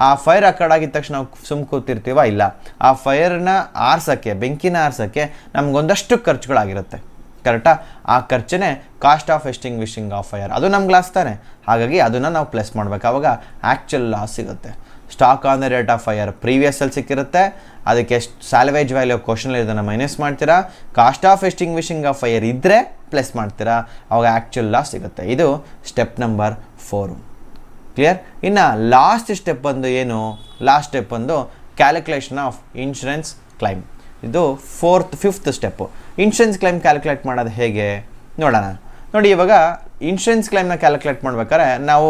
ಆ ಫೈರ್ ಅಕರ್ಡ್ ಆಗಿದ ತಕ್ಷಣ ನಾವು ಕೂತಿರ್ತೀವ? ಇಲ್ಲ, ಆ ಫೈರ್ನ ಆರ್ಸೋಕ್ಕೆ, ಬೆಂಕಿನ ಆರ್ಸೋಕ್ಕೆ ನಮಗೊಂದಷ್ಟು ಖರ್ಚುಗಳಾಗಿರುತ್ತೆ. ಕರೆಕ್ಟಾ? ಆ ಖರ್ಚನೇ cost of extinguishing of fire. ಅದು ನಮ್ಗೆ ಲಾಸ್ ತಾನೆ, ಹಾಗಾಗಿ ಅದನ್ನು ನಾವು ಪ್ಲಸ್ ಮಾಡ್ಬೇಕು. ಆವಾಗ ಆ್ಯಕ್ಚುಯಲ್ ಲಾಸ್ ಸಿಗುತ್ತೆ. Stock on the rate of fire ಪ್ರೀವಿಯಸ್ಸಲ್ಲಿ ಸಿಕ್ಕಿರುತ್ತೆ, ಅದಕ್ಕೆ ಸ್ಯಾಲ್ವೇಜ್ ವ್ಯಾಲ್ಯೂ ಕ್ವಶನಲ್ಲಿ ಇದನ್ನು ಮೈನಸ್ ಮಾಡ್ತೀರಾ. Cost of extinguishing of fire ಇದ್ದರೆ ಪ್ಲಸ್ ಮಾಡ್ತೀರಾ, ಅವಾಗ ಆ್ಯಕ್ಚುಯಲ್ ಲಾಸ್ ಸಿಗುತ್ತೆ. ಇದು ಸ್ಟೆಪ್ ನಂಬರ್ 4. ಕ್ಲಿಯರ್? ಇನ್ನು ಲಾಸ್ಟ್ ಸ್ಟೆಪ್ ಬಂದು ಏನು? ಲಾಸ್ಟ್ ಸ್ಟೆಪ್ ಬಂದು ಕ್ಯಾಲ್ಕುಲೇಷನ್ ಆಫ್ ಇನ್ಶೂರೆನ್ಸ್ ಕ್ಲೈಮ್. ಇದು 5th step. Insurance claim calculate ಮಾಡೋದು ಹೇಗೆ ನೋಡೋಣ. ನೋಡಿ, ಇವಾಗ ಇನ್ಶೂರೆನ್ಸ್ ಕ್ಲೈಮ್ನ ಕ್ಯಾಲ್ಕುಲೇಟ್ ಮಾಡ್ಬೇಕಾದ್ರೆ ನಾವು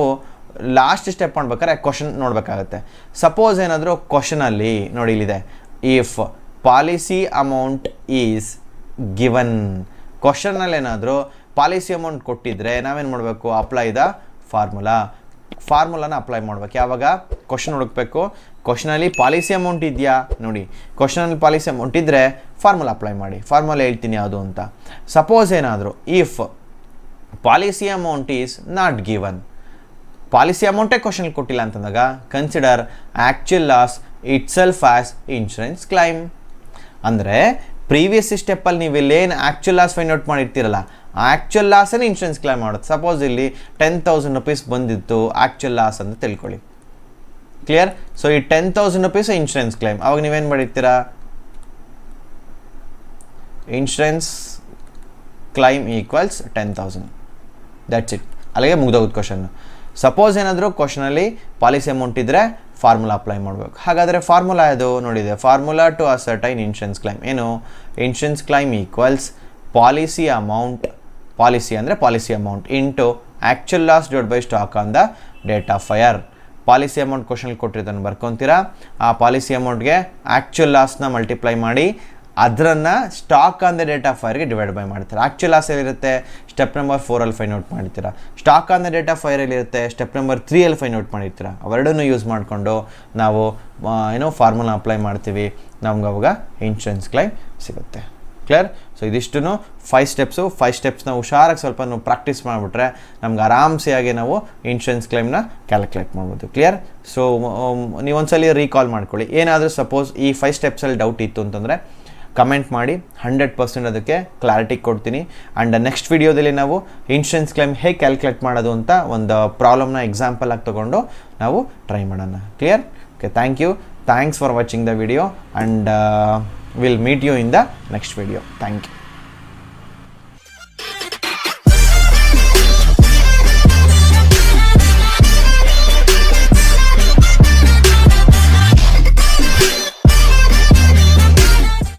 ಲಾಸ್ಟ್ ಸ್ಟೆಪ್ ಮಾಡ್ಬೇಕಾದ್ರೆ ಕ್ವಶನ್ ನೋಡಬೇಕಾಗುತ್ತೆ. ಸಪೋಸ್ ಏನಾದರೂ ಕ್ವಶನಲ್ಲಿ ನೋಡಿ ಇಲ್ಲಿದೆ, if policy amount is given. ಕ್ವಶನಲ್ಲಿ ಏನಾದರೂ ಪಾಲಿಸಿ ಅಮೌಂಟ್ ಕೊಟ್ಟಿದ್ರೆ ನಾವೇನು ಮಾಡಬೇಕು? ಅಪ್ಲೈ ದ ಫಾರ್ಮುಲಾನ ಅಪ್ಲೈ ಮಾಡ್ಬೇಕು. ಯಾವಾಗ? ಕ್ವಶನ್ ಹುಡುಕಬೇಕು. ಕ್ವಶನಲ್ಲಿ ಪಾಲಿಸಿ ಅಮೌಂಟ್ ಇದೆಯಾ ನೋಡಿ, ಕ್ವಶನಲ್ಲಿ ಪಾಲಿಸಿ ಅಮೌಂಟ್ ಇದ್ದರೆ ಫಾರ್ಮುಲಾ ಅಪ್ಲೈ ಮಾಡಿ. ಫಾರ್ಮುಲಾ ಹೇಳ್ತೀನಿ ಯಾವುದು ಅಂತ. ಸಪೋಸ್ ಏನಾದರೂ if policy amount is not given, policy ಅಮೌಂಟೇ ಕ್ವಶನ್ ಕೊಟ್ಟಿಲ್ಲ ಅಂತಂದಾಗ consider actual loss itself as insurance claim. ಅಂದರೆ ಪ್ರೀವಿಯಸ್ ಸ್ಟೆಪ್ಪಲ್ಲಿ ನೀವು ಇಲ್ಲೇನು ಆ್ಯಕ್ಚುಯಲ್ ಲಾಸ್ ಫೈಂಡ್ ಔಟ್ ಮಾಡಿರ್ತೀರಲ್ಲ, ಆ್ಯಕ್ಚುಯಲ್ ಲಾಸನ್ನೇ ಇನ್ಶೂರೆನ್ಸ್ ಕ್ಲೈಮ್ ಮಾಡೋದು. ಸಪೋಸ್ ಇಲ್ಲಿ 10,000 rupees ಬಂದಿತ್ತು ಆ್ಯಕ್ಚುಯಲ್ ಲಾಸ್ ಅಂತ ತಿಳ್ಕೊಳ್ಳಿ. ಕ್ಲಿಯರ್? ಸೊ ಈ 10,000 rupees ಇನ್ಶೂರೆನ್ಸ್ ಕ್ಲೈಮ್. ಅವಾಗ ನೀವೇನು ಮಾಡಿರ್ತೀರಾ? Insurance claim equals 10,000. That's it. ಅಲ್ಲಿಗೆ ಮುಗ್ದೋಗುತ್ತೆ ಕ್ವಶನ್. ಸಪೋಸ್ ಏನಾದರೂ ಕ್ವಶನಲ್ಲಿ ಪಾಲಿಸಿ ಅಮೌಂಟ್ ಇದ್ದರೆ ಫಾರ್ಮುಲಾ ಅಪ್ಲೈ ಮಾಡಬೇಕು. ಹಾಗಾದರೆ ಫಾರ್ಮುಲಾ ಇದು ನೋಡಿದೆ, formula to ascertain insurance claim. ಏನು? Insurance claim equals policy amount, policy ಅಂದರೆ policy amount into actual loss divide by stock on the date of fire policy amount question ಕೊಟ್ಟಿದ್ದನ್ನು ಬರ್ಕೊತೀರಾ. ಆ ಪಾಲಿಸಿ ಅಮೌಂಟ್ಗೆ ಆ್ಯಕ್ಚುಯಲ್ ಲಾಸ್ನ ಮಲ್ಟಿಪ್ಲೈ ಮಾಡಿ ಅದನ್ನು stock on the date of ಫೈರ್ಗೆ ಡಿವೈಡ್ ಬೈ ಮಾಡ್ತೀರಾ. ಆ್ಯಕ್ಚುಯಲ್ ಲಾಸ್ ಏನಿರುತ್ತೆ ಸ್ಟೆಪ್ ನಂಬರ್ 4 ಫೈಂಡ್ ಔಟ್ ಮಾಡ್ತೀರಾ. Stock on the date of ಫೈರಲ್ಲಿ ಇರುತ್ತೆ ಸ್ಟೆಪ್ ನಂಬರ್ 3 ಫೈಂಡ್ ಔಟ್ ಮಾಡಿರ್ತೀರಾ. ಅವೆರಡನ್ನೂ ಯೂಸ್ ಮಾಡಿಕೊಂಡು ನಾವು ಫಾರ್ಮುಲಾ ಅಪ್ಲೈ ಮಾಡ್ತೀವಿ, ನಮ್ಗೆ ಅವಾಗ ಇನ್ಶೂರೆನ್ಸ್ ಕ್ಲೈಮ್ ಸಿಗುತ್ತೆ. ಕ್ಲಿಯರ್? ಸೊ ಇದಿಷ್ಟು 5 ಸ್ಟೆಪ್ಸ್ನ ಹುಷಾರಾಗಿ ಸ್ವಲ್ಪ ನಾವು ಪ್ರಾಕ್ಟೀಸ್ ಮಾಡಿಬಿಟ್ರೆ ನಮ್ಗೆ ಆರಾಮ್ಸೆಯಾಗಿ ನಾವು ಇನ್ಶೂರೆನ್ಸ್ ಕ್ಲೈಮ್ನ ಕ್ಯಾಲ್ಕುಲೇಟ್ ಮಾಡ್ಬೋದು. ಕ್ಲಿಯರ್? ಸೊ ನೀವೊಂದ್ಸಲಿ ರೀಕಾಲ್ ಮಾಡ್ಕೊಳ್ಳಿ. ಏನಾದರೂ ಸಪೋಸ್ ಈ 5 ಸ್ಟೆಪ್ಸಲ್ಲಿ ಡೌಟ್ ಇತ್ತು ಅಂತಂದರೆ ಕಮೆಂಟ್ ಮಾಡಿ, 100% ಅದಕ್ಕೆ ಕ್ಲಾರಿಟಿ ಕೊಡ್ತೀನಿ. ಆ್ಯಂಡ್ ನೆಕ್ಸ್ಟ್ ವಿಡಿಯೋದಲ್ಲಿ ನಾವು ಇನ್ಶೂರೆನ್ಸ್ ಕ್ಲೈಮ್ ಹೇಗೆ ಕ್ಯಾಲ್ಕುಲೇಟ್ ಮಾಡೋದು ಅಂತ ಒಂದು ಪ್ರಾಬ್ಲಮ್ನ ಎಕ್ಸಾಂಪಲ್ ಆಗಿ ತೊಗೊಂಡು ನಾವು ಟ್ರೈ ಮಾಡೋಣ. Clear? Okay, thank you. Thanks for watching the video, and we'll meet you in the next video. Thank you.